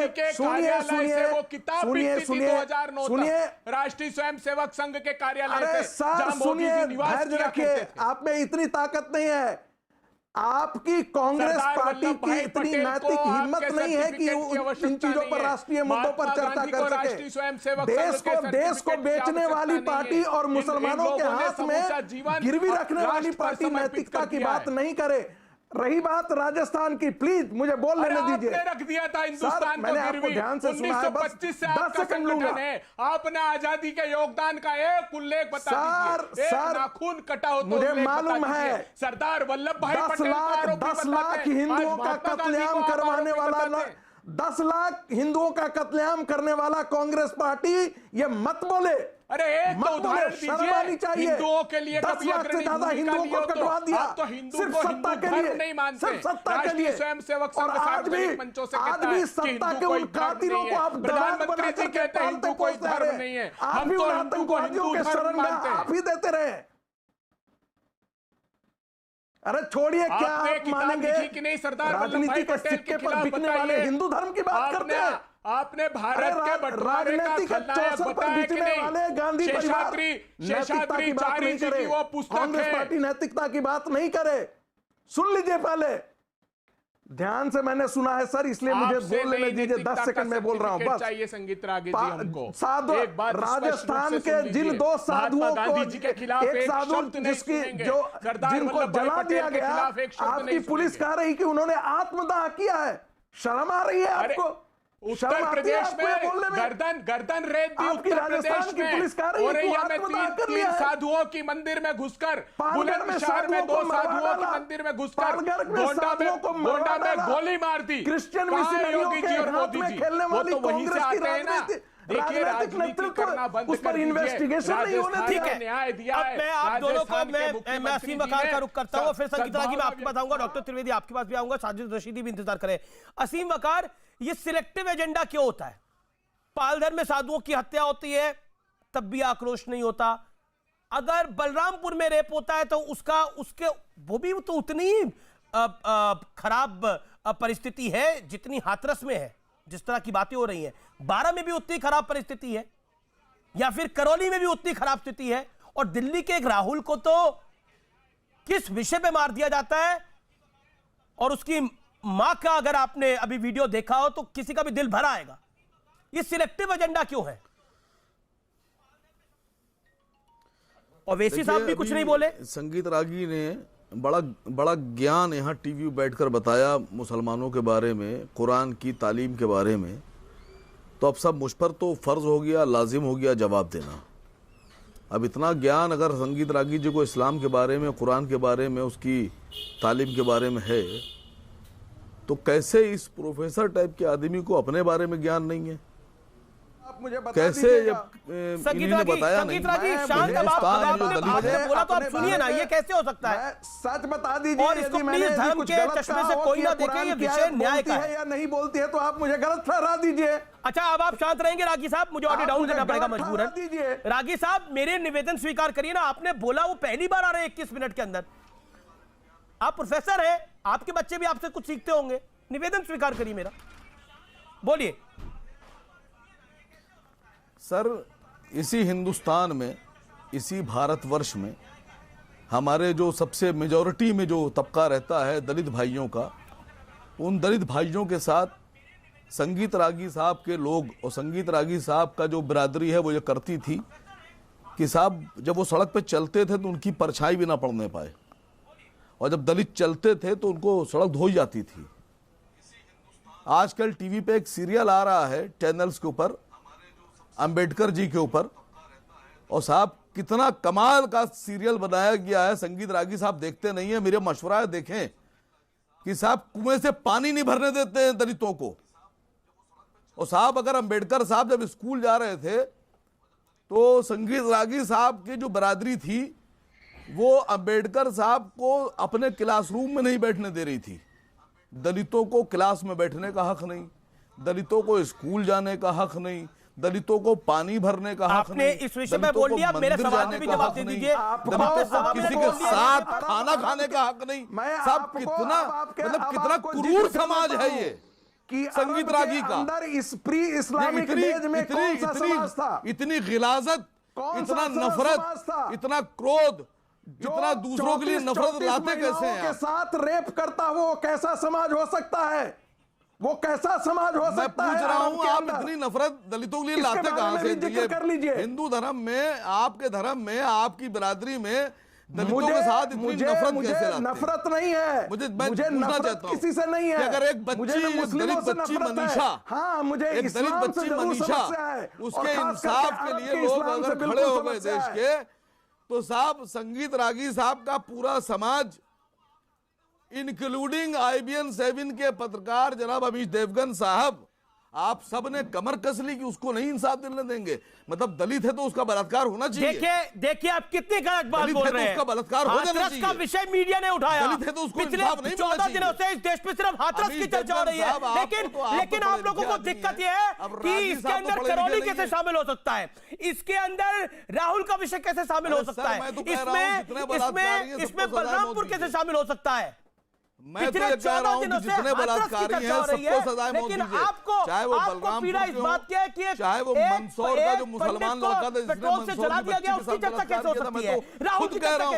के कार्यालय से वो किताब बिकती थी 2009 तक, राष्ट्रीय स्वयंसेवक संघ के कार्यालय से, जहां मोदी जी निवास किया करते थे। आप में इतनी ताकत नहीं है, आपकी कांग्रेस पार्टी की इतनी नैतिक हिम्मत नहीं है कि इन चीजों पर, राष्ट्रीय मुद्दों पर चर्चा कर सके। देश को बेचने वाली पार्टी और मुसलमानों के हाथ में गिरवी रखने वाली पार्टी नैतिकता की बात नहीं करे। रही बात राजस्थान की, प्लीज मुझे बोल लेने दीजिए। रख दिया था हिंदुस्तान को गिरवी, 1925 से आपका संगठन है। आपने आजादी के योगदान का एक उल्लेख बता दीजिए, एक नाखून कटा हो तो मुझे मालूम है सरदार वल्लभ भाई पटेल 10 लाख हिंदुओं का कत्लेआम करवाने वाला 10 लाख हिंदुओं का कत्लेआम करने वाला कांग्रेस पार्टी ये मत बोले। अरे एक तो उदाहरण दीजिए, हिंदुओं के लिए 10 लाख से ज्यादा हिंदुओं को कटवा दिया, तो हिंदू सिर्फ को सत्ता हिंदू के लिए, धर्म नहीं मानते, सिर्फ सत्ता के लिए। स्वयंसेवक और संघ सार्वजनिक मंचों से कहता है कि सत्ता के हिंदू उन कोई धर्म कातिलों नहीं को है। आप प्रधानमंत्री जी कहते हैं हिंदू कोई धर्म नहीं है, हम तो हिंदू को हिंदू धर्म मानते हैं। आप ही देते रहे। अरे छोड़िए, क्या आप मानेंगे कि नहीं सरदार वल्लभ राजनीति भाई के पटेल के सिक्के पर खिलाफ बिकने वाले हिंदू धर्म की बात करते हैं? आपने भारत के बंटवारे का खलनायक बताया कि नहीं? गांधी शेषाद्री चारी जी की वो पुस्तक कांग्रेस है। पार्टी नैतिकता की बात नहीं करे। सुन लीजिए पहले, ध्यान से मैंने सुना है सर, इसलिए मुझे बोल लेने दीजिए। 10 सेकंड में बोल रहा हूं बस। चाहिए संगीत रागे जी हमको। साधु राजस्थान के जिन 2 साधुओं को, के खिलाफ एक साधु जिनको जला दिया गया, आपकी पुलिस कह रही कि उन्होंने आत्मदाह किया है। शर्म आ रही है आपको? उत्तर प्रदेश में गर्दन रेत दी उत्तर प्रदेश में। औरैया में 3 साधुओं की मंदिर में घुसकर, बुलंदशहर में 2 साधुओं की मंदिर में घुसकर, गोंडा में गोली मार दी। क्रिश्चियन मिशनरियों के हाथ में खेलने वाली कांग्रेस की राजनीतिक नेतृत्व, उस पर इन्वेस्टिगेशन नहीं होने दिया। न्याय दिया है। अब मैं आप दोनों को मैं असीम वकार का रुख करता हूं, फिर संगीत रागी मैं आपके पास आऊंगा, डॉक्टर त्रिवेदी आपके पास भी आऊंगा, साजिद रशीदी भी इंतजार करें। असीम वकार, ये सिलेक्टिव एजेंडा क्यों होता है? पालघर में साधुओं की हत्या होती है तब भी आक्रोश नहीं होता, अगर बलरामपुर में रेप होता है तो उसके वो भी तो उतनी ही खराब परिस्थिति है जितनी हाथरस में है, जिस तरह की बातें हो रही हैं। 12 में भी उतनी खराब परिस्थिति है, या फिर करौली में भी उतनी खराब स्थिति है, और दिल्ली के एक राहुल को तो किस विषय पे मार दिया जाता है, और उसकी मां का अगर आपने अभी वीडियो देखा हो तो किसी का भी दिल भरा आएगा। ये सिलेक्टिव एजेंडा क्यों है? ओवैसी साहब भी कुछ नहीं बोले। संगीत रागी ने बड़ा ज्ञान यहाँ टीवी पे बैठकर बताया मुसलमानों के बारे में, कुरान की तालीम के बारे में, तो अब सब मुझ पर तो फर्ज हो गया, लाजिम हो गया जवाब देना। अब इतना ज्ञान अगर संगीत रागी जी को इस्लाम के बारे में, कुरान के बारे में, उसकी तालीम के बारे में है, तो कैसे इस प्रोफेसर टाइप के आदमी को अपने बारे में ज्ञान नहीं है? मुझे कैसे जब इन्होंने बताया नहीं? बोला तो आप सुनिए ना, ये कैसे हो सकता है? सच बता दीजिए, और इसको प्लीज धर्म के चश्मे से कोई ना देखे, ये विषय न्याय का है या नहीं बोलती है तो आप मुझे गलत ठहरा दीजिए। अच्छा, अब आप शांत रहेंगे रागी साहब? मुझे ऑडियो डाउन करना पड़ेगा मजबूरन। रागी साहब, मेरे निवेदन स्वीकार करिए ना, आपने बोला वो पहली बार आ रहे 21 मिनट के अंदर। आप प्रोफेसर हैं, आपके बच्चे भी आपसे कुछ सीखते होंगे, निवेदन स्वीकार करिए मेरा, बोलिए। सर, इसी हिंदुस्तान में, इसी भारतवर्ष में हमारे जो सबसे मेजॉरिटी में जो तबका रहता है दलित भाइयों का, उन दलित भाइयों के साथ संगीत रागी साहब के लोग और संगीत रागी साहब का जो बिरादरी है वो ये करती थी कि साहब जब वो सड़क पे चलते थे तो उनकी परछाई भी ना पड़ने पाए, और जब दलित चलते थे तो उनको सड़क धोई जाती थी। आजकल टीवी पे एक सीरियल आ रहा है चैनल्स के ऊपर अंबेडकर जी के ऊपर, और साहब कितना कमाल का सीरियल बनाया गया है। संगीत रागी साहब देखते नहीं है, मेरे मशवरा है देखें कि साहब कुएं से पानी नहीं भरने देते हैं दलितों को। और साहब अगर अंबेडकर साहब जब स्कूल जा रहे थे तो संगीत रागी साहब की जो बरादरी थी वो अंबेडकर साहब को अपने क्लासरूम में नहीं बैठने दे रही थी। दलितों को क्लास में बैठने का हक नहीं, दलितों को स्कूल जाने का हक नहीं, दलितों को पानी भरने का हक आपने नहीं, इस विषय में बोल दिया, मेरे सवाल का भी जवाब दे दीजिए। किसी के साथ खाना खाने का हक नहीं। साहब कितना मतलब कितना क्रूर समाज है ये कि संगीत रागी का। अंदर इस प्री इस्लामिक डेज में कौन सा समाज था? इतनी गिलाजत, इतना नफरत, इतना क्रोध, इतना दूसरों के लिए नफरत लाते कैसे हैं? के साथ रेप करता वो कैसा समाज हो सकता है? वो कैसा समाज हो सकता है? मैं पूछ रहा हूं, आप इतनी नफरत दलितों के लिए लाते कहां से? जिक्र कर लीजिए। हिंदू धर्म में, आपके धर्म में, आपकी बिरादरी में दलितों के साथ इतनी नफरत कैसे लाते? नफरत नहीं है, मुझे नफरत किसी से नहीं है। अगर एक बच्ची, दलित बच्ची मनीषा, हाँ मुझे एक दलित बच्ची मनीषा, उसके इंसाफ के लिए लोग अगर खड़े हो गए देश के, तो साहब संगीत रागी साहब का पूरा समाज इंक्लूडिंग IBN 7 के पत्रकार जनाब अमीश देवगन साहब, आप सब ने कमर कस ली कि उसको नहीं इंसाफ दिलने देंगे। मतलब दलित है तो उसका बलात्कार होना चाहिए। देखिए आप कितनी गलत बात बोल रहे हैं। उसका बलात्कार हो जाना चाहिए। का विषय मीडिया ने उठाया। दलित है तो उसको पिछले इंसाफ नहीं 14 दिनों से इस देश में सिर्फ हाथरस की चर्चा हो रही है, लेकिन आप लोगों को दिक्कत यह है कि इसके अंदर करौली कैसे शामिल हो सकता है, इसके अंदर राहुल का विषय कैसे शामिल हो सकता है, इसमें बलरामपुर कैसे शामिल हो सकता है। मैं तो ये कह रहा हूं कि जितने बलात्कारी हैं सबको सजाएं मौत दीजिए, चाहे वो बलरामपुर के हो, चाहे वो मंदसौर का जो मुसलमान लड़का था जिसने मंदसौर की बच्ची के साथ बलात्कार किया था। मैं तो खुद कह रहा हूं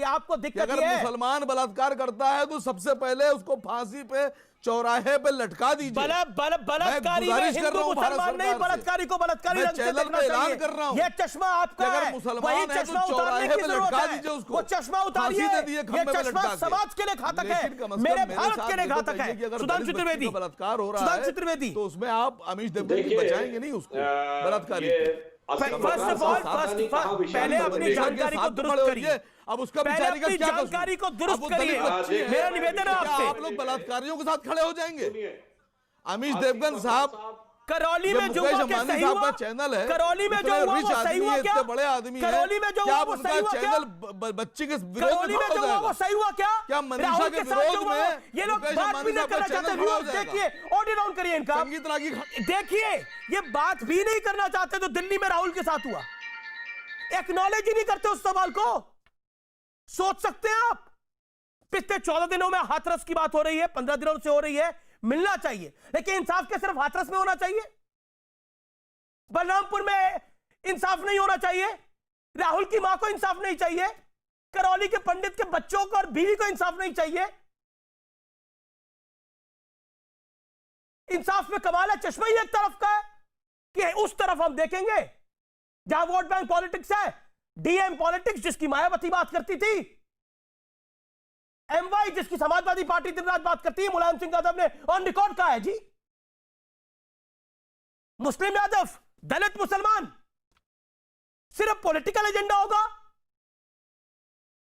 आपको दिक्कत अगर मुसलमान बलात्कार करता है तो सबसे पहले उसको फांसी पे चौराहे पे लटका दीजिए। बलात्कारी में हिंदू मुसलमान नहीं, बलात्कारी को बलात्कारी रंग से देखना ऐलान कर रहा हूं। ये चश्मा आपका है, वही चश्मा उतारने की जरूरत है। वो चश्मा उतारिए, ये चश्मा समाज के लिए घातक है, मेरे भारत के लिए घातक है। सुधांशु त्रिवेदी, बलात्कार हो रहा है तो उसमें आप अमीश देवगन को बचाएंगे नहीं, उसको बलात्कारी। पहले अपनी जानकारी को दुरुस्त करिए, अब उसका बेचारी का क्या जानकारी को दुरुस्त करिए। मेरा निवेदन है आपसे, आप लोग बलात्कारियों के साथ खड़े हो जाएंगे? अमीश देवगन साहब करौली में जो हुआ क्या सही हुआ? चैनल है करौली में जो हुआ वो सही हुआ क्या? बड़े आदमी करौली में जो हुआ वो सही हुआ क्या? बच्ची के करौली में जो हुआ वो सही हुआ क्या? क्या मनीषा के विरोध में ये लोग बात भी नहीं करना चाहते? व्यूअर्स देखिए, ऑडियो डाउन करिए इनका। संगीत रागी देखिए, ये बात भी नहीं करना चाहते तो दिल्ली में राहुल के साथ हुआ, एक्नॉलेज ही नहीं करते उस सवाल को। सोच सकते हैं आप, पिछले 14 दिनों में हाथरस की बात हो रही है, 15 दिनों से हो रही है, मिलना चाहिए, लेकिन इंसाफ के सिर्फ हाथरस में होना चाहिए, बलरामपुर में इंसाफ नहीं होना चाहिए, राहुल की मां को इंसाफ नहीं चाहिए, करौली के पंडित के बच्चों को और बीवी को इंसाफ नहीं चाहिए। इंसाफ में कमाल है, चश्मा ही एक तरफ का है कि उस तरफ हम देखेंगे जहां वोट बैंक पॉलिटिक्स है, डीएम पॉलिटिक्स जिसकी मायावती बात करती थी, एमवाई जिसकी समाजवादी पार्टी दिन रात बात करती है, मुलायम सिंह यादव ने ऑन रिकॉर्ड कहा है जी, मुस्लिम यादव, दलित मुसलमान, सिर्फ पॉलिटिकल एजेंडा होगा।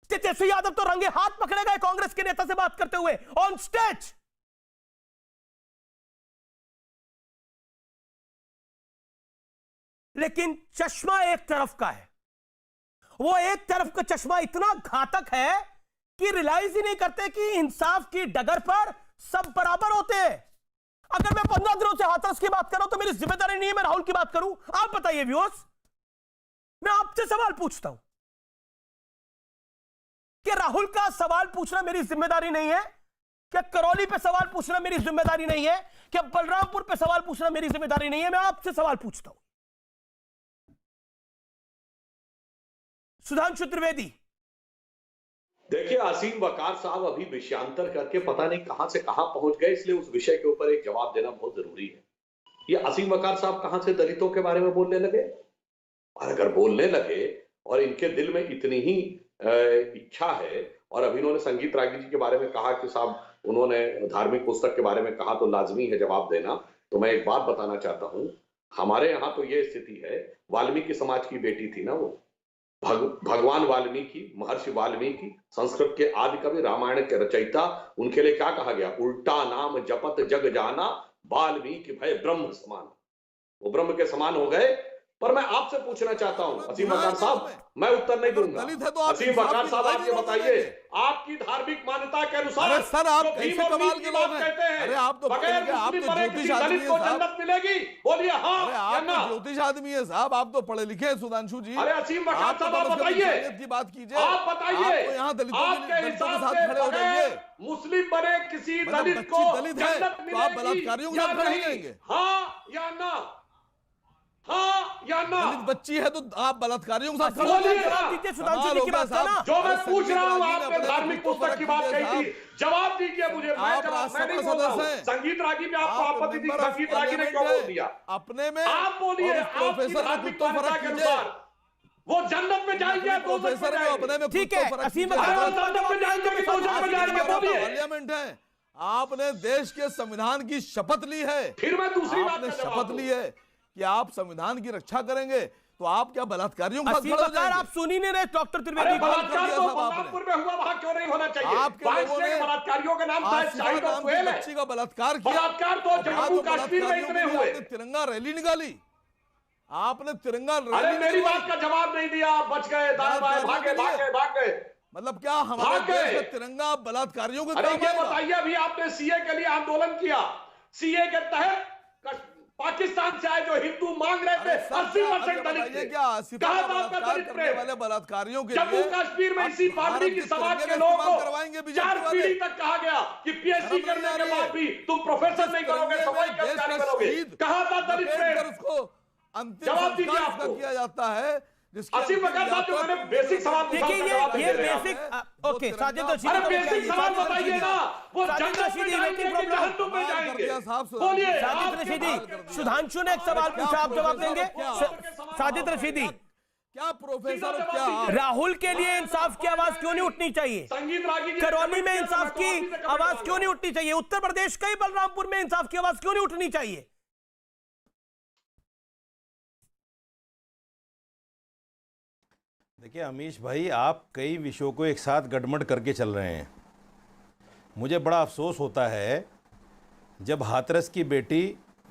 तेजस्वी यादव तो रंगे हाथ पकड़े गए कांग्रेस के नेता से बात करते हुए ऑन स्टेज। लेकिन चश्मा एक तरफ का है, वो एक तरफ का चश्मा इतना घातक है कि रियलाइज ही नहीं करते कि इंसाफ की डगर पर सब बराबर होते हैं। अगर मैं 15 दिनों से हाथरस की बात कर रहा हूं तो मेरी जिम्मेदारी नहीं है मैं राहुल की बात करूं। आप बताइए व्यूअर्स, मैं आपसे सवाल पूछता हूं कि राहुल का सवाल पूछना मेरी जिम्मेदारी नहीं है? क्या करौली पे सवाल पूछना मेरी जिम्मेदारी नहीं है? क्या बलरामपुर पे सवाल पूछना मेरी जिम्मेदारी नहीं है? मैं आपसे सवाल पूछता हूं। सुधांशु त्रिवेदी, देखिए आसीम वकार साहब अभी विषयांतर करके पता नहीं कहां से कहां पहुंच गए, इसलिए उस विषय के ऊपर एक जवाब देना बहुत जरूरी है। ये असीम वकार साहब कहां से दलितों के बारे में बोलने लगे? और अगर बोलने लगे और इनके दिल में इतनी ही इच्छा है, और अभी उन्होंने संगीत रागी जी के बारे में कहा कि साहब उन्होंने धार्मिक पुस्तक के बारे में कहा, तो लाजमी है जवाब देना। तो मैं एक बात बताना चाहता हूं, हमारे यहाँ तो ये स्थिति है, वाल्मीकि समाज की बेटी थी ना वो, भगवान वाल्मीकि, महर्षि वाल्मीकि, संस्कृत के आदि कवि, रामायण के रचयिता, उनके लिए क्या कहा गया? उल्टा नाम जपत जग जाना, वाल्मीकि भय ब्रह्म समान। वो ब्रह्म के समान हो गए। पर मैं आपसे पूछना चाहता हूं असीम वकार साहब, मैं उत्तर नहीं दूंगा। असीम वकार साहब आप ये बताइए, आपकी धार्मिक मान्यता के अनुसार अरे सर, आप जो भीम कैसे और कमाल मीत के की बात लोग हैं? कहते हैं, अरे आप तो बगैर आप तो मुस्लिम बने ज्योतिष किसी आदमी दलित को हैं साहब। जन्नत मिलेगी? बोलिए हाँ अरे या आप ना? तो ज्योतिष आदमी है साहब, आप तो पढ़े लिखे हैं सुधांशु जी। अरे असीम वकार साहब आप तो बताइए, इंसानियत की बात कीजिए। आप बताइए, आप तो यहाँ दलितों आपके के हिसाब साथ से खड़े हो जाइए। बगैर मुस्लिम बने किसी मतलब दलित बच्ची को दलित है, जन्नत तो आप मिलेगी बलात्कारियों के या साथ खड़े हो नहीं? जाएंगे? हाँ या ना? हाँ या ना? दलित बच्ची है तो आप बलात्कारियों के साथ खड़े हो बोलिए जाएंगे? ना। दीजिए सुधांशु जी की बात का ना। जो मैं अरे पूछ संगीत रहा हूँ, रागी ने आपने अपने धार्मिक को पुस्तक की बात कीजिए कही थी, साहब। जवाब दीजिए मुझे। मैं आप मैं नहीं राज्यसभा बोल रहा हूँ। सदस्य हैं। संगीत रागी में आपको आप आपत्ति थी, मेंबर ऑफ संगीत रागी ने क्यों पार्लियामेंट बोल दिया? हैं। अपने में आप बोलिए, और उस आपकी प्रोफेसर में धार्मिक कुछ तो मान्यता फर्क के कीजिए। अनुसार वो जन्नत में जाएंगे या दोजख में प्रोफेसर में जाएंगे? अपने में कुछ ठीक तो है, फर्क असीम कीजिए। वकार अरे वो जन्नत में जाएंगे कि दोजख में जाएंगे? बोलिए। पार्लियामेंट है, आपने देश के संविधान की शपथ ली है। फिर मैं दूसरी बात आपने का जवाब शपथ दूं। ली है कि आप संविधान की रक्षा करेंगे, तो आप क्या बलात्कारियों के साथ असीम खड़े हो वकार जाएंगे? आप सुन ही नहीं रहे डॉक्टर अरे त्रिवेदी को। बलात्कार दिया तो साहब आपने। बलरामपुर में हुआ, वहां क्यों नहीं होना चाहिए? आपके वहां लोगों से ने बलात्कारियों का नाम शायद आसिफा शाहिद और नाम की सुहेल है। बच्ची का बलात्कार किया। बलात्कार तो और जम्मू बाद में कश्मीर में बलात्कारियों इतने के लिए हुए। आपने तिरंगा रैली निकाली। आपने तिरंगा अरे रैली मेरी निकाली। बात का जवाब नहीं दिया, आप बच गए, दाएं बाएं भागे भागे भागे। मतलब क्या हमारे भाग गए। देश का तिरंगा बलात्कारियों के अरे काम ये आएगा? बताइए, अभी आपने सीए के लिए आंदोलन किया, सीए के तहत पाकिस्तान से आए जो हिंदू मांग रहे थे 80% दलित थे। क्या आसिफा कहा का था आपका बलात्कार दलित करने प्रेम? वाले बलात्कारियों के जम्मू लिए कश्मीर में आप इसी भारत पादरी की के समाज तिरंगे के का लोगों इस्तेमाल को करवाएंगे बीजेपी 4 वाले। पीढ़ी तक कहा गया कि पीएचडी शर्म करने नहीं के आ रही बाद है। भी तुम प्रोफेसर नहीं करोगे, तिरंगे सफाई में कर्मचारी देश का बनोगे। शहीद कहा था दलित लपेट कर प्रेम। उसको अंतिम जवाब दीजिए संस्कार आपको। उसका किया जाता है, जिसकी असीम अंतिम वकार साहब, जो यात्रा मैंने बेसिक सवाल पूछा, देखिए उसका जवाब ये नहीं दे रहे आप। बेसिक ओके साजिद रशीदी अरे को बेसिक बताइए, सवाल साजिद बताइए रशीदी। ना, वो साजिद जन्नत में रशीदी जाएंगे लेकिन कि प्रॉब्लम जहन्नुम में कर जाएंगे? दिया साहब, बोलिए। साजिद आपके रशीदी, पास- सुधांशु ने एक सवाल पूछा, आप जवाब देंगे? साजिद रशीदी, क्या प्रोफेसर क्या राहुल के लिए इंसाफ की आवाज क्यों नहीं उठनी चाहिए? संगीत रागी जी ने करौली कमेंट में किया, इंसाफ तो की मैं तो आप ही से आवाज कमेंट क्यों नहीं उठनी चाहिए? उत्तर प्रदेश के ही बलरामपुर में इंसाफ की आवाज क्यों नहीं उठनी चाहिए? देखिए अमीश भाई, आप कई विषयों को एक साथ गड़बड़ करके चल रहे हैं। मुझे बड़ा अफसोस होता है जब हाथरस की बेटी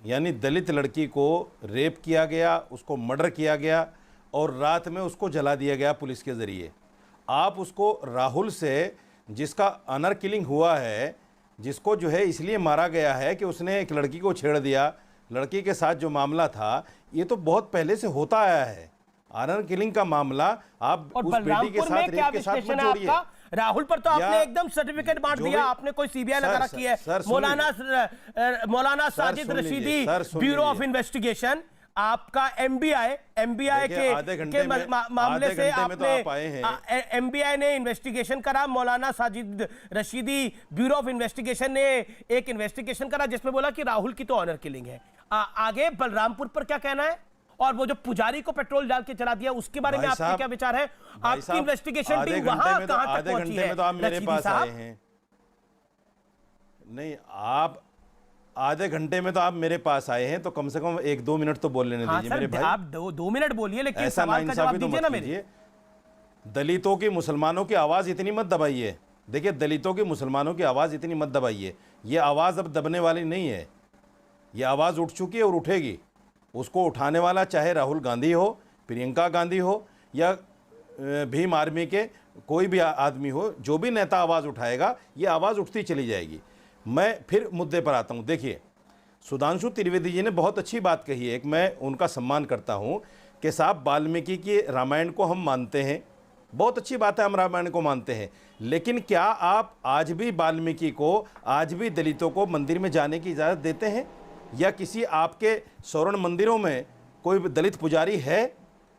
यानी दलित लड़की को रेप किया गया, उसको मर्डर किया गया और रात में उसको जला दिया गया पुलिस के ज़रिए। आप उसको राहुल से, जिसका ऑनर किलिंग हुआ है, जिसको जो है इसलिए मारा गया है कि उसने एक लड़की को छेड़ दिया, लड़की के साथ जो मामला था ये तो बहुत पहले से होता आया है। ऑनर किलिंग का मामला आप और उस बेटी के बलरामपुर साथ, में क्या रेप के साथ विश्लेषण मत है जोड़िए। आपका? राहुल पर तो आपने या एकदम सर्टिफिकेट बांट जो दिया, भी- आपने कोई सीबीआई सर, लगा रखी है। सर, सुन मौलाना साजिद सुन लीजिए, Rashidi, sir, soon bureau of लीजिए। इन्वेस्टिगेशन, आपका एमबीआई देखिए, आधे घंटे के में- मामले आधे से घंटे में तो आपने आप आए हैं। एमबीआई ने इन्वेस्टिगेशन करा, मौलाना Sajid Rashidi bureau of investigation ने एक इन्वेस्टिगेशन करा जिसमें बोला कि राहुल की तो ऑनर किलिंग है। आगे बलरामपुर पर क्या कहना है? और वो जो पुजारी को पेट्रोल डाल के चला दिया उसके बारे में भाई आपके साहब, क्या विचार है? भाई आपकी साहब, इन्वेस्टिगेशन आधे टीम घंटे वहां में तो- कहां तक आधे पहुंची घंटे है? में तो आप मेरे रशीदी पास साहब? आए हैं। नहीं, आप आधे घंटे में तो आप मेरे पास आए हैं, तो कम से कम 1-2 मिनट तो बोल लेने हाँ दीजिए मेरे सर, भाई। आप 2 मिनट बोलिए, लेकिन ऐसा सवाल का जवाब नाइंसाफी तो दीजिए ना मत मेरे। कीजिए। दलितों की, मुसलमानों की आवाज़ इतनी मत दबाइए। देखिए, दलितों की, मुसलमानों की आवाज़ इतनी मत दबाइए। ये आवाज़ अब दबने वाली नहीं है, ये आवाज़ उठ चुकी है और उठेगी। उसको उठाने वाला चाहे राहुल गांधी हो, प्रियंका गांधी हो या भीम आर्मी के कोई भी आदमी हो, जो भी नेता आवाज़ उठाएगा ये आवाज़ उठती चली जाएगी। मैं फिर मुद्दे पर आता हूँ। देखिए, सुधांशु त्रिवेदी जी ने बहुत अच्छी बात कही है, एक मैं उनका सम्मान करता हूँ कि साहब वाल्मीकि के रामायण को हम मानते हैं, बहुत अच्छी बात है, हम रामायण को मानते हैं, लेकिन क्या आप आज भी वाल्मीकि को, आज भी दलितों को मंदिर में जाने की इजाज़त देते हैं? या किसी आपके स्वर्ण मंदिरों में कोई दलित पुजारी है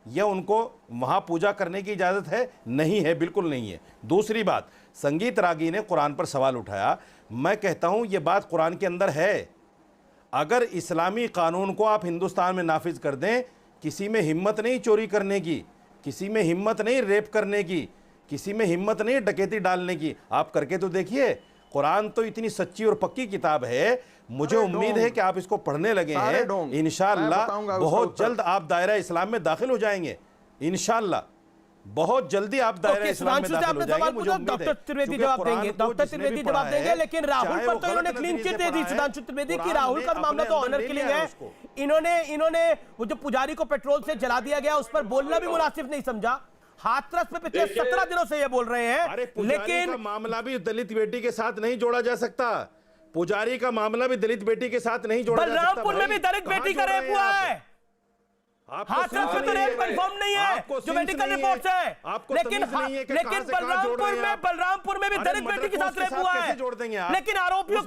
या उनको वहाँ पूजा करने की इजाज़त है? नहीं है, बिल्कुल नहीं है। दूसरी बात, संगीत रागी ने कुरान पर सवाल उठाया। मैं कहता हूँ ये बात कुरान के अंदर है। अगर इस्लामी कानून को आप हिंदुस्तान में नाफिज कर दें, किसी में हिम्मत नहीं चोरी करने की, किसी में हिम्मत नहीं रेप करने की, किसी में हिम्मत नहीं डकैती डालने की। आप करके तो देखिए। कुरान तो इतनी सच्ची और पक्की किताब है, मुझे उम्मीद है कि आप इसको पढ़ने लगे हैं। इंशाअल्लाह बहुत जल्द आप दायरा इस्लाम में दाखिल हो जाएंगे। इंशाअल्लाह बहुत जल्दी आप दायरा इस्लाम में दाखिल हो जाएंगे। मुझे उम्मीद है। डॉक्टर त्रिवेदी जवाब देंगे, डॉक्टर त्रिवेदी जवाब देंगे, लेकिन राहुल पर तो इन्होंने क्लीन चिट दे दी सुधांशु त्रिवेदी की राहुल का मामला तो ऑनर किलिंग है। इन्होंने वो जो पुजारी को पेट्रोल से जला दिया गया उस पर बोलना भी मुनासिब नहीं समझा। हाथरस में पिछले 17 दिनों से ये बोल रहे हैं, लेकिन मामला भी दलित बेटी के साथ नहीं जोड़ा जा सकता। पुजारी का मामला भी दलित बेटी के साथ नहीं जोड़ा जा सकता। बलरामपुर में भी दलित बेटी का रेप हुआ है। हाथरस में तो रेप कंफर्म नहीं है जो मेडिकल रिपोर्ट्स है, लेकिन बलरामपुर में भी दलित बेटी के साथ रेप हुआ है। लेकिन आरोपियों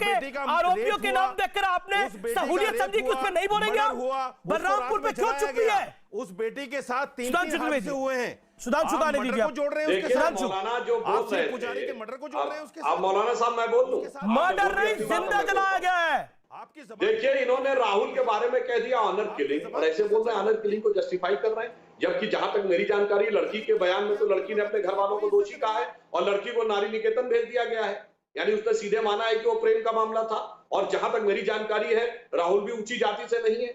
के नाम देखकर आपने सहूलियत समझी कि उस पर नहीं बोलेंगे आप। बलरामपुर पे क्यों चुप रही है? उस बेटी के साथ 3 हादसे हुए हैं। सुधांशु गाने दीजिए, आप जोड़ रहे हैं उसके साथ। मौलाना जो बोल रहे हैं, पुजारी के मर्डर को जोड़ रहे हैं उसके साथ। आप मौलाना साहब मैं बोल दूं, मर्डर नहीं जिंदा जलाया गया है। देखिए इन्होंने राहुल के बारे में कह दिया ऑनर किलिंग, और ऐसे बोल रहे हैं ऑनर किलिंग को जस्टिफाई कर रहे हैं, जबकि जहां तक मेरी जानकारी लड़की के बयान में तो लड़की ने अपने घर वालों को दोषी कहा है और लड़की को नारी निकेतन भेज दिया गया है। यानी उसने सीधे माना है कि वो प्रेम का मामला था। और जहां तक मेरी जानकारी है राहुल भी ऊंची जाति से नहीं है,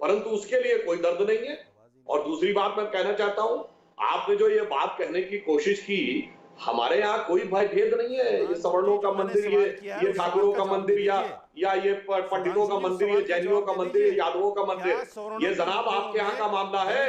परंतु उसके लिए कोई दर्द नहीं है। और दूसरी बात मैं कहना चाहता हूं, आपने जो ये बात कहने की कोशिश की, हमारे यहाँ कोई भाई भेद नहीं है। ये सवर्णों का मंदिर, ये ठाकुरों का मंदिर, या ये पंडितों का मंदिर, ये जैनियों का मंदिर, ये यादवों का मंदिर, ये जनाब आपके यहाँ का मामला है।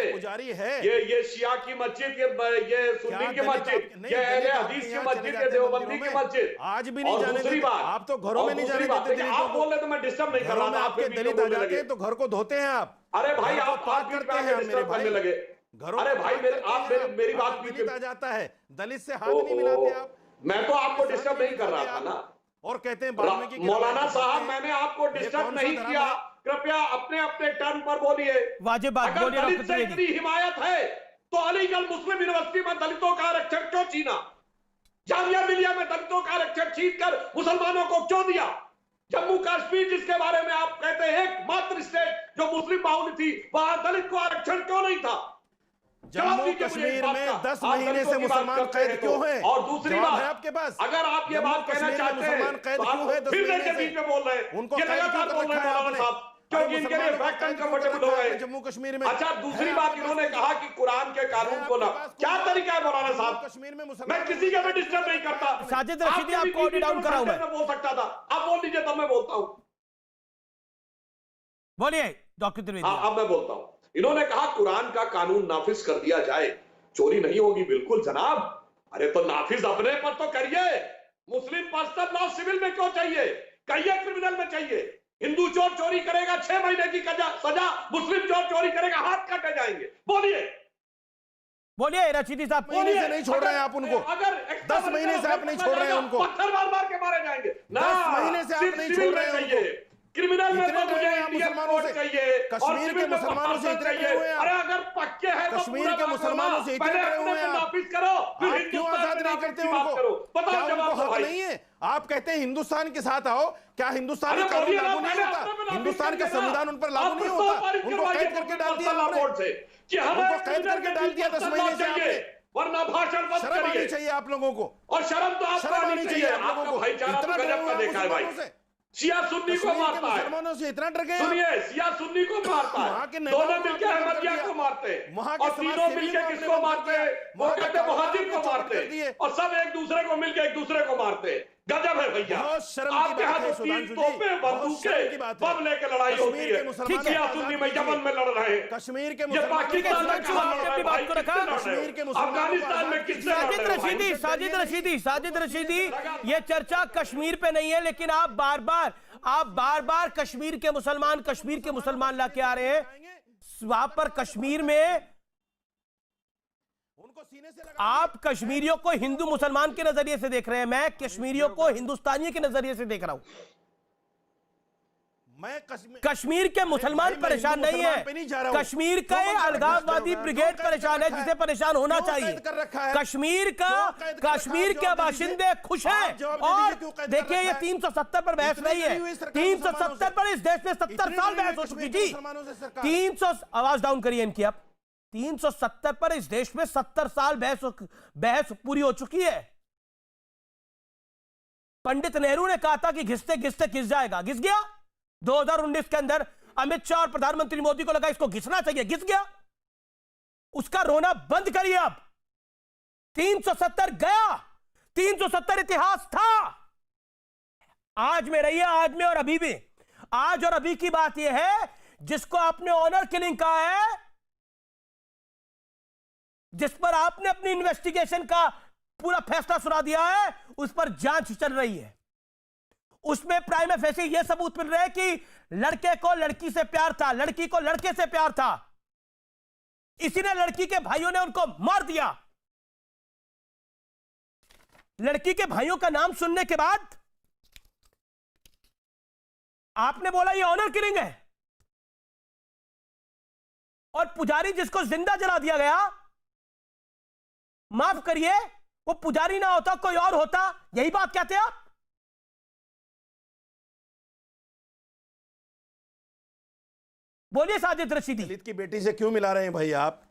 ये शिया की मस्जिद, ये सुन्नी की मस्जिद, ये अहले हदीस की मस्जिद, ये देवबंदी की मस्जिद। आज भी नहीं जाने दूसरी बात, आप तो घरों में नहीं जाने देते। आप बोल रहे तो मैं डिस्टर्ब नहीं कर रहा था। आपके दलित आ जाते हैं तो घर को धोते हैं आप। अरे भाई आप बात करते हैं मेरे करने लगे। अरे भाई मेरी बात आ जाता है, दलित से हाथ नहीं मिलाते आप। मैं तो आपको डिस्टर्ब नहीं कर रहा था ना। और कहते हैं मौलाना साहब मैंने आपको डिस्टर्ब नहीं किया, कृपया अपने अपने टर्न पर बोलिए। वाजिब बात बोलिए। दलित से इतनी हिमायत है तो अलीगढ़ मुस्लिम यूनिवर्सिटी में दलितों का आरक्षण क्यों छीना? जामिया मिलिया में दलितों का आरक्षण छीन कर मुसलमानों को क्यों दिया? जम्मू कश्मीर जिसके बारे में आप कहते हैं एकमात्र स्टेट जो मुस्लिम बाहुल्य थी, वहां दलित को आरक्षण क्यों नहीं था? जम्मू कश्मीर में 10 महीने से मुसलमान कैद क्यों हैं? और दूसरी बात है आपके पास, अगर आप ये बात कहना चाहते हैं तो आप फिर के बीच में बोल रहे हैं, उनको लगातार बोल रहे हैं मौलाना साहब, क्योंकि इनके लिए फैक्ट अनकंफर्टेबल हो गए जम्मू कश्मीर में। अच्छा दूसरी बात, इन्होंने कहा कि कुरान के कानून को ना, क्या तरीका है मौलाना साहब? कश्मीर में मैं किसी का भी डिस्टर्ब नहीं करता। साजिद रशीदी आपको ऑडियो डाउन कराऊं मैं बोल सकता था, आप बोल दीजिए तब मैं बोलता हूं। बोलिए डॉक्टर त्रिवेदी। अब मैं बोलता हूं। इन्होंने कहा कुरान का कानून नाफिज कर दिया जाए, चोरी नहीं होगी। बिल्कुल जनाब, अरे तो नाफिज अपने पर तो करिए। मुस्लिम पर्सनल लॉ सिविल में क्यों चाहिए? कहिए क्रिमिनल में चाहिए। हिंदू चोर चोरी करेगा 6 महीने की सजा, मुस्लिम चोर चोरी करेगा हाथ काटे जाएंगे। बोलिए रशीदी साहब। महीने से नहीं छोड़ रहे हैं आप उनको। अगर 10 महीने से आप नहीं छोड़ रहे हैं उनको। पत्थर मार मार के मारे जाएंगे। 10 महीने से आप नहीं छोड़ रहे हैं उनको। क्रिमिनल में तो मुझे इंडियन कोर्ट चाहिए, कश्मीर के मुसलमानों से इतने डरे हुए हैं। अरे अगर पक्के हैं तो कश्मीर के मुसलमानों से इतने डरे हुए हैं आप, करो, आप क्यों आजाद नहीं करते उनको? क्या उनको हक नहीं है? आप कहते हैं हिंदुस्तान के साथ आओ, क्या हिंदुस्तान का कानून लागू नहीं होता? हिंदुस्तान का संविधान उन पर लागू नहीं होता? उनको कैद करके डाल दिया आपने, उनको कैद करके डाल दिया 10 महीने से आपने। वरना भाषण बंद शर्म आनी चाहिए आप लोगों को। और शर्म तो आपको आनी चाहिए। आपका भाईचारा तो गजब का देखा है भाई। शिया सुन्नी को मारता है, मुसलमानों से इतना डर गए। सुनिए, शिया सुन्नी को मारता है, दोनों मिलकर अहमदिया को मारते हैं, और तीनों मिलकर किसको मारते हैं? वो कहते मुहाजिर को मारते हैं, और सब एक दूसरे को मिलकर एक दूसरे को मारते हैं। गजब है भैया। आपके हाथ में 3 तोपें, बंदूकें, बम लेकर लड़ाई होती है। शिया सुन्नी में यमन में लड़ रहे हैं, कश्मीर के पाकिस्तान में कश्मीर के अफगानिस्तान में किससे लड़ रहे हैं? साजिद रशीदी, ये चर्चा कश्मीर पे नहीं है, लेकिन आप बार बार कश्मीर के मुसलमान लाके आ रहे हैं। वहां पर कश्मीर में आप कश्मीरियों को हिंदू मुसलमान के नजरिए से देख रहे हैं, मैं कश्मीरियों को हिंदुस्तानी के नजरिए से देख रहा हूं। कश्मीर के मुसलमान परेशान नहीं है, कश्मीर का अलगाववादी ब्रिगेड परेशान है, जिसे परेशान होना चाहिए। कश्मीर के बाशिंदे खुश हैं। और देखिए, ये 370 पर बहस नहीं है, 370 पर इस देश में 70 साल बहस हो चुकी थी। 300, आवाज डाउन करिए इनकी आप। 370 पर इस देश में 70 साल बहस पूरी हो चुकी है। पंडित नेहरू ने कहा था कि घिसते घिसते घिस जाएगा, घिस गया। 2019 के अंदर अमित शाह और प्रधानमंत्री मोदी को लगा इसको घिसना चाहिए, घिस गया। उसका रोना बंद करिए अब। 370 गया, 370 इतिहास था। आज में रहिए, आज में और अभी भी। आज और अभी की बात यह है, जिसको आपने ऑनर किलिंग कहा है, जिस पर आपने अपनी इन्वेस्टिगेशन का पूरा फैसला सुना दिया है, उस पर जांच चल रही है। उसमें प्राइम फेसी यह सबूत मिल रहा है कि लड़के को लड़की से प्यार था, लड़की को लड़के से प्यार था। इसी ने लड़की के भाइयों ने उनको मार दिया। लड़की के भाइयों का नाम सुनने के बाद आपने बोला ये ऑनर किलिंग है। और पुजारी जिसको जिंदा जला दिया गया, माफ करिए, वो पुजारी ना होता, कोई और होता। यही बात कहते हैं आप? बोलिए साजिद रशीदी। दलित की बेटी से क्यों मिला रहे हैं भाई आप?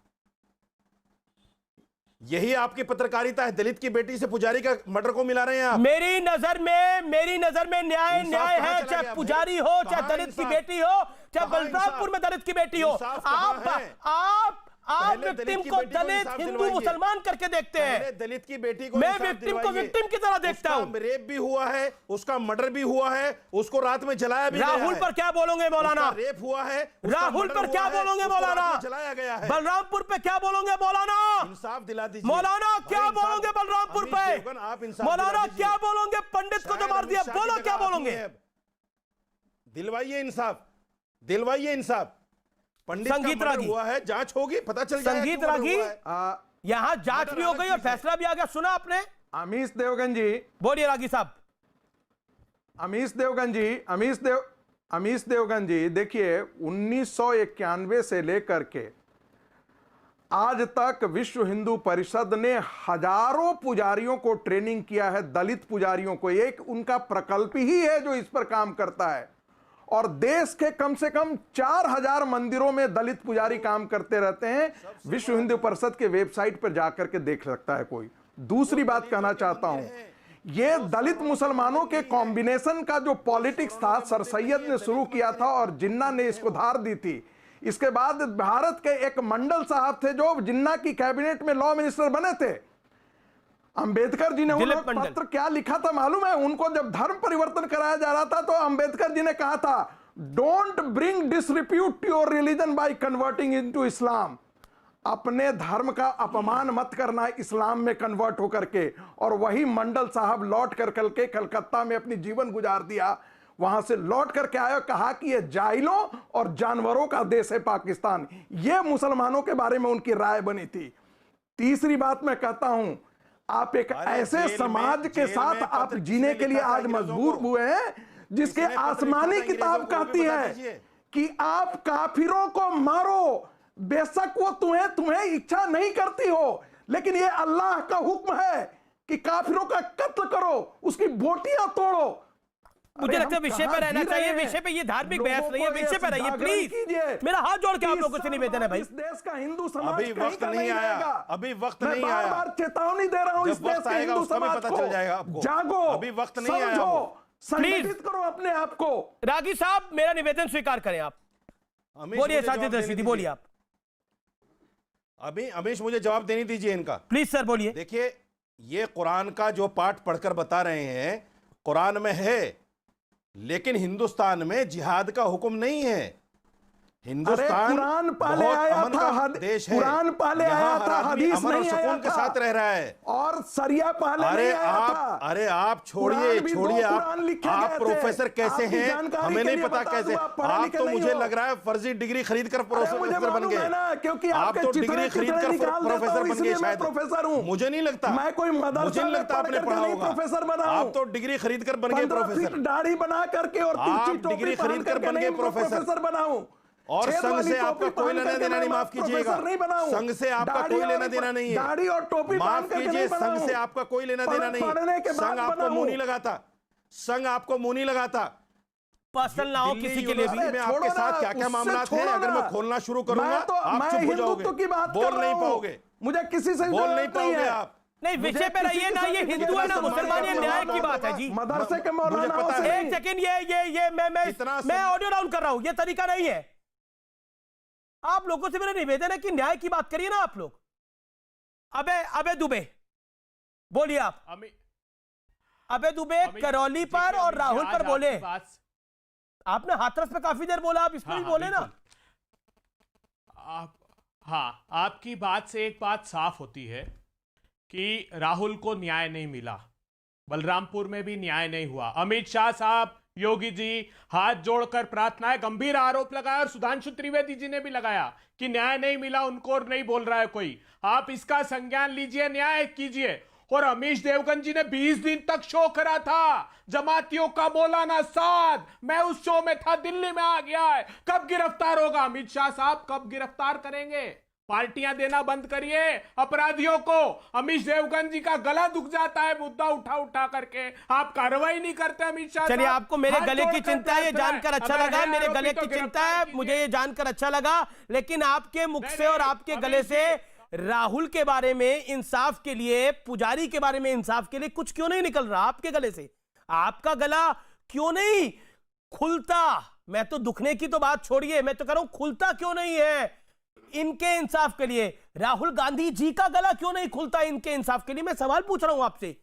यही आपकी पत्रकारिता है। दलित की बेटी से पुजारी का मर्डर को मिला रहे हैं आप। मेरी नजर में न्याय न्याय है, चाहे पुजारी हो, चाहे दलित की बेटी हो, चाहे बलरामपुर में दलित की बेटी हो। आप विक्टिम को दलित, हिंदू, मुसलमान करके देखते हैं। दलित की बेटी को, मैं विक्टिम को विक्टिम की तरह देखता हूं। रेप भी हुआ है, उसका मर्डर भी हुआ है, उसको रात में जलाया भी गया है। राहुल पर क्या बोलोगे मौलाना? रेप हुआ है, राहुल पर क्या बोलोगे मौलाना? जलाया गया है। बलरामपुर पे क्या बोलोगे मौलाना? इंसाफ दिला दीजिए मौलाना। क्या बोलोगे बलरामपुर पे मौलाना? क्या बोलोगे पंडित को जो मार दिया? बोलो क्या बोलोगे? दिलवाइए इंसाफ, दिलवाइए इंसाफ। पंडित संगीत रागी हुआ है, जांच होगी, पता चल जाएगा। संगीत रागी, यहां जांच भी हो गई और फैसला भी आ गया। सुना आपने? अमीश देवगन जी, बोलिए रागी साहब। अमीश देवगन जी, देखिए 1991 से लेकर के आज तक विश्व हिंदू परिषद ने हजारों पुजारियों को ट्रेनिंग किया है, दलित पुजारियों को। एक उनका प्रकल्प ही है जो इस पर काम करता है। और देश के कम से कम 4000 मंदिरों में दलित पुजारी काम करते रहते हैं। विश्व हिंदू परिषद के वेबसाइट पर जाकर के देख सकता है कोई। दूसरी बात कहना चाहता हूं, ये दलित मुसलमानों के कॉम्बिनेशन का जो पॉलिटिक्स था, सर सैयद ने शुरू किया था और जिन्ना ने इसको धार दी थी। इसके बाद भारत के एक मंडल साहब थे जो जिन्ना की कैबिनेट में लॉ मिनिस्टर बने थे। अंबेडकर जी ने उन्होंने पत्र क्या लिखा था मालूम है? उनको जब धर्म परिवर्तन कराया जा रहा था तो अंबेडकर जी ने कहा था, don't bring disrepute to your religion by converting into Islam. अपने धर्म का अपमान मत करना इस्लाम में कन्वर्ट होकर के। और वही मंडल साहब लौट कर के कलकत्ता में अपनी जीवन गुजार दिया। वहां से लौट करके आया, कहा कि ये जाहिलों और जानवरों का देश है पाकिस्तान। ये मुसलमानों के बारे में उनकी राय बनी थी। तीसरी बात मैं कहता हूं, आप एक ऐसे समाज के साथ आप जीने के लिए आज मजबूर हुए हैं जिसके आसमानी किताब कहती है कि आप काफिरों को मारो, बेशक वो तुम्हें इच्छा नहीं करती हो, लेकिन ये अल्लाह का हुक्म है कि काफिरों का कत्ल करो, उसकी बोटियां तोड़ो। मुझे लगता है विषय पर रहना चाहिए। विषय पे ये धार्मिक बहस नहीं है, विषय पर रहिए प्लीज। मेरा हाथ जोड़ के आप लोगों से निवेदन है भाई। इस देश का हिंदू समाज अभी वक्त नहीं आया, अभी वक्त नहीं आया। मैं बार चेतावनी दे रहा हूं इस देश के हिंदू समाज को, जागो, अभी वक्त नहीं आया, संगठित करो अपने आप को। रागी साहब, मेरा निवेदन स्वीकार करें आप। बोलिए साजिद रशीदी, बोलिए आप। अमीश मुझे जवाब देने दीजिए इनका, प्लीज सर बोलिए। देखिए, ये कुरान का जो पाठ पढ़कर बता रहे हैं, कुरान में है, लेकिन हिंदुस्तान में जिहाद का हुक्म नहीं है। हिंदुस्तान कुरान पहले बहुत आया अमन था, का देश है। कुरान पहले यहाँ आया हर था, आदमी हदीस अमन और नहीं आया सुकून के था। साथ रह रहा है। और सरिया पहले नहीं आया था। अरे आप छोड़िए कुरान भी छोड़िए, दो कुरान लिखे आप गए थे। प्रोफेसर कैसे आपकी हैं जानकारी हमें के नहीं लिए पता बता कैसे। दूं, आप पढ़े आप लिखे तो नहीं मुझे हो। लग रहा है फर्जी डिग्री खरीद कर मुझे प्रोफेसर बन मालूम गए। है ना, क्योंकि आप आपके तो चित्रे डिग्री खरीद चित्रे कर निकाल देता प्रोफेसर हूं, बन इसलिए गए मैं शायद। प्रोफेसर हूं। मुझे नहीं लगता, मैं कोई मदरसा मुझे नहीं में लगता पढ़ आपने करके पढ़ा नहीं होगा। प्रोफेसर बना हूं। आप तो डिग्री खरीद कर बन गए 15 प्रोफेसर। फीट दाढ़ी बना करके और तिरछी आप टोपी डिग्री पहन खरीद कर करके बन गए नहीं प्रोफेसर बना हूं। और छेद संघ वाली से आपका टोपी कोई पहन लेना करके देना नहीं, मैं माफ कीजिएगा। प्रोफेसर नहीं बना हूं। संघ से आपका दाढ़ी कोई और लेना देना नहीं है। दाढ़ी और टोपी माफ पहन करके कीजिए, नहीं बना संघ हूं। से आपका कोई लेना देना नहीं पढ़ने के है। बाद संघ आपको बना मुंह नहीं हूं। लगाता, संघ आपको मुंह नहीं लगाता। पर्सनल ना हो दिल्ली किसी के लिए भी। यूनिवर्सिटी में आपके साथ क्या क्या मामलात हैं, अगर मैं खोलना शुरू करूंगा आप चुप हो जाओगे, की बात बोल कर नहीं रहा हूं। पाओगे, मुझे किसी से बोल नहीं जरूरत नहीं पाओगे है। आप। नहीं, विषय पे रहिए ना, ये हिंदू है ना मुसलमान, ये न्याय की बात है जी। मदरसे के मौलाना मुझे पता है। एक सेकंड, ये मैं ऑडियो डाउन कर रहा हूं, ये तरीका नहीं है। आप लोगों से मेरा निवेदन है कि न्याय की बात करिए ना आप लोग। अबे दुबे बोलिए आप। अबे दुबे करौली पर और राहुल पर बोले। आपने हाथरस पे काफी देर बोला, आप इस पर भी बोले ना। आपकी बात से एक बात साफ होती है कि राहुल को न्याय नहीं मिला, बलरामपुर में भी न्याय नहीं हुआ। अमित शाह साहब, योगी जी हाथ जोड़कर प्रार्थना है, गंभीर आरोप लगाया और सुधांशु त्रिवेदी जी ने भी लगाया कि न्याय नहीं मिला उनको और नहीं बोल रहा है कोई। आप इसका संज्ञान लीजिए, न्याय कीजिए। और अमीश देवगन जी ने 20 दिन तक शो करा था, जमातियों का मौलाना साद, मैं उस शो में था, दिल्ली में आ गया है। कब गिरफ्तार होगा अमित शाह साहब, कब गिरफ्तार करेंगे? पार्टियां देना बंद करिए अपराधियों को। अमीश देवगन जी का गला दुख जाता है मुद्दा उठा करके, आप कार्रवाई नहीं करते अमित शाह। चलिए, आपको मेरे गले की चिंता है, ये जानकर अच्छा लगा। मेरे गले की चिंता है, मुझे ये जानकर अच्छा लगा। लेकिन आपके मुख से और आपके गले से राहुल के बारे में इंसाफ के लिए, पुजारी के बारे में इंसाफ के लिए कुछ क्यों नहीं निकल रहा आपके गले से? आपका गला क्यों नहीं खुलता? मैं तो दुखने की तो बात छोड़िए, मैं तो कह रहा हूं खुलता क्यों नहीं है इनके इंसाफ के लिए? राहुल गांधी जी का गला क्यों नहीं खुलता इनके इंसाफ के लिए? मैं सवाल पूछ रहा हूं आपसे।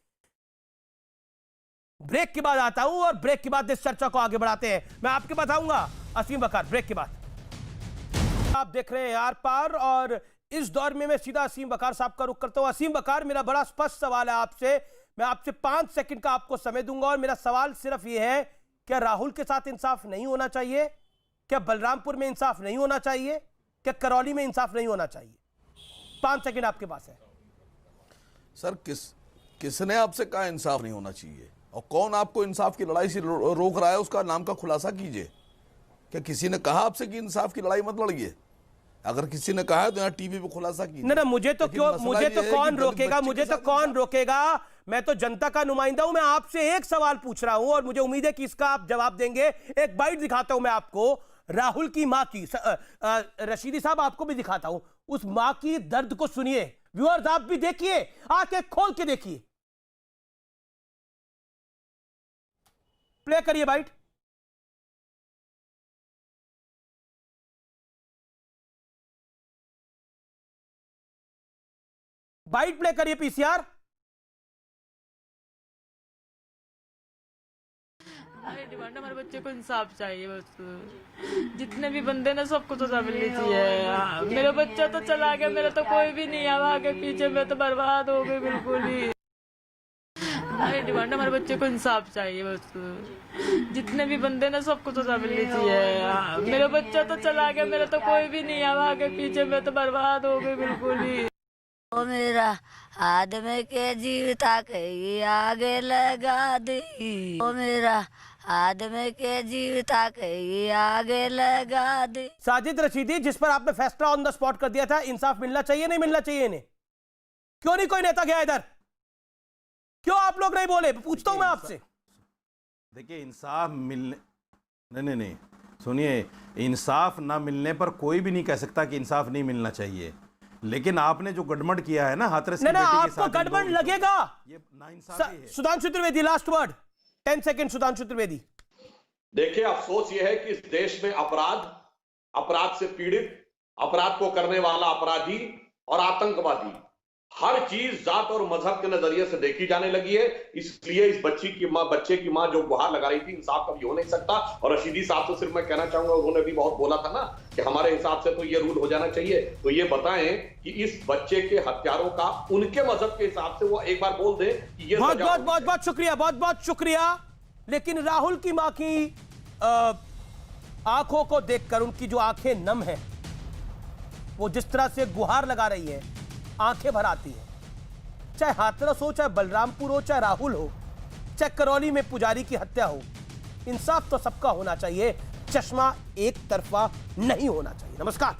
ब्रेक के बाद आता हूं और ब्रेक के बाद इस चर्चा को आगे बढ़ाते हैं। मैं आपके बताऊंगा असीम बकार, ब्रेक के बाद। आप देख रहे हैं आर पार और इस दौर में मैं सीधा असीम बकार साहब का रुख करता हूं। असीम बकार, मेरा बड़ा स्पष्ट सवाल है आपसे। मैं आपसे 5 सेकंड का आपको समय दूंगा और मेरा सवाल सिर्फ यह है, क्या राहुल के साथ इंसाफ नहीं होना चाहिए? क्या बलरामपुर में इंसाफ नहीं होना चाहिए? क्या करौली में इंसाफ नहीं होना चाहिए? 5 सेकंड आपके पास है। सर, किसने आपसे कहा इंसाफ नहीं होना चाहिए? और कौन आपको इंसाफ की लड़ाई से रोक रहा है, उसका नाम का खुलासा कीजिए। क्या किसी ने कहा आपसे कि इंसाफ की लड़ाई मत लड़िए? अगर किसी ने कहा है तो यहाँ टीवी पे खुलासा कीजिए। ना मुझे तो क्यों, मुझे तो कौन रोकेगा? मुझे तो कौन रोकेगा? मैं तो जनता का नुमाइंदा हूं। मैं आपसे एक सवाल पूछ रहा हूं और मुझे उम्मीद है कि इसका आप जवाब देंगे। एक बाइट दिखाता हूं मैं आपको, राहुल की मां की। रशीदी साहब, आपको भी दिखाता हूं, उस मां की दर्द को सुनिए। व्यूअर्स, आप भी देखिए, आंखें खोल के देखिए। प्ले करिए बाइट। बाइट प्ले करिए पीसीआर। हमारी डिमांड, हमारे बच्चे को इंसाफ चाहिए बस। जितने भी बंदे ना, सबको तो सजा मिलनी चाहिए। मेरा बच्चा तो चला गया, मेरा तो कोई भी नहीं है आगे पीछे, मैं तो बर्बाद हो गई बिल्कुल ही। हमारी डिमांड, हमारे बच्चे को इंसाफ चाहिए बस। जितने भी बंदे ना, सबको तो सजा मिलनी चाहिए। मेरा बच्चा तो चला गया, मेरा तो कोई भी नहीं है आगे पीछे, मैं तो बर्बाद हो गई बिल्कुल ही। ओ मेरा आदमी के जीवता के आगे लगा दी, ओ मेरा आदमी के जीवता के आगे लगा दी। साजिद रशीदी, जिस पर आपने फैसला ऑन द स्पॉट कर दिया था, इंसाफ मिलना चाहिए नहीं मिलना चाहिए इन्हें? क्यों नहीं कोई नेता गया इधर? क्यों आप लोग नहीं बोले? पूछता हूं मैं आपसे। देखिए, इंसाफ मिलने नहीं, सुनिए, इंसाफ ना मिलने पर कोई भी नहीं कह सकता कि इंसाफ नहीं मिलना चाहिए। लेकिन आपने जो गड़बड़ किया है ना हाथरस की बेटी के साथ, आपको गड़बड़ लगेगा, ये नाइंसाफी है। Sudhanshu Trivedi, last word, 10 second. Sudhanshu Trivedi, देखिए, अफसोस यह है कि इस देश में अपराध से पीड़ित, अपराध को करने वाला अपराधी और आतंकवादी हर चीज जात और मजहब के नजरिए से देखी जाने लगी है। इसलिए इस बच्चे की मां जो गुहार लगा रही थी, इंसाफ कभी हो नहीं सकता। और रशीदी साहब से सिर्फ मैं कहना चाहूंगा, उन्होंने भी बहुत बोला था ना कि हमारे हिसाब से तो ये रूल हो जाना चाहिए। तो ये बताएं कि इस बच्चे के हत्यारों का उनके मजहब के हिसाब से वो एक बार बोल दे कि ये बहुत शुक्रिया। लेकिन राहुल की मां की आंखों को देखकर, उनकी जो आंखें नम है, वो जिस तरह से गुहार लगा रही है, आंखें भर आती है। चाहे हाथरस हो, चाहे बलरामपुर हो, चाहे राहुल हो, चाहे करौली में पुजारी की हत्या हो, इंसाफ तो सबका होना चाहिए, चश्मा एक तरफा नहीं होना चाहिए। नमस्कार।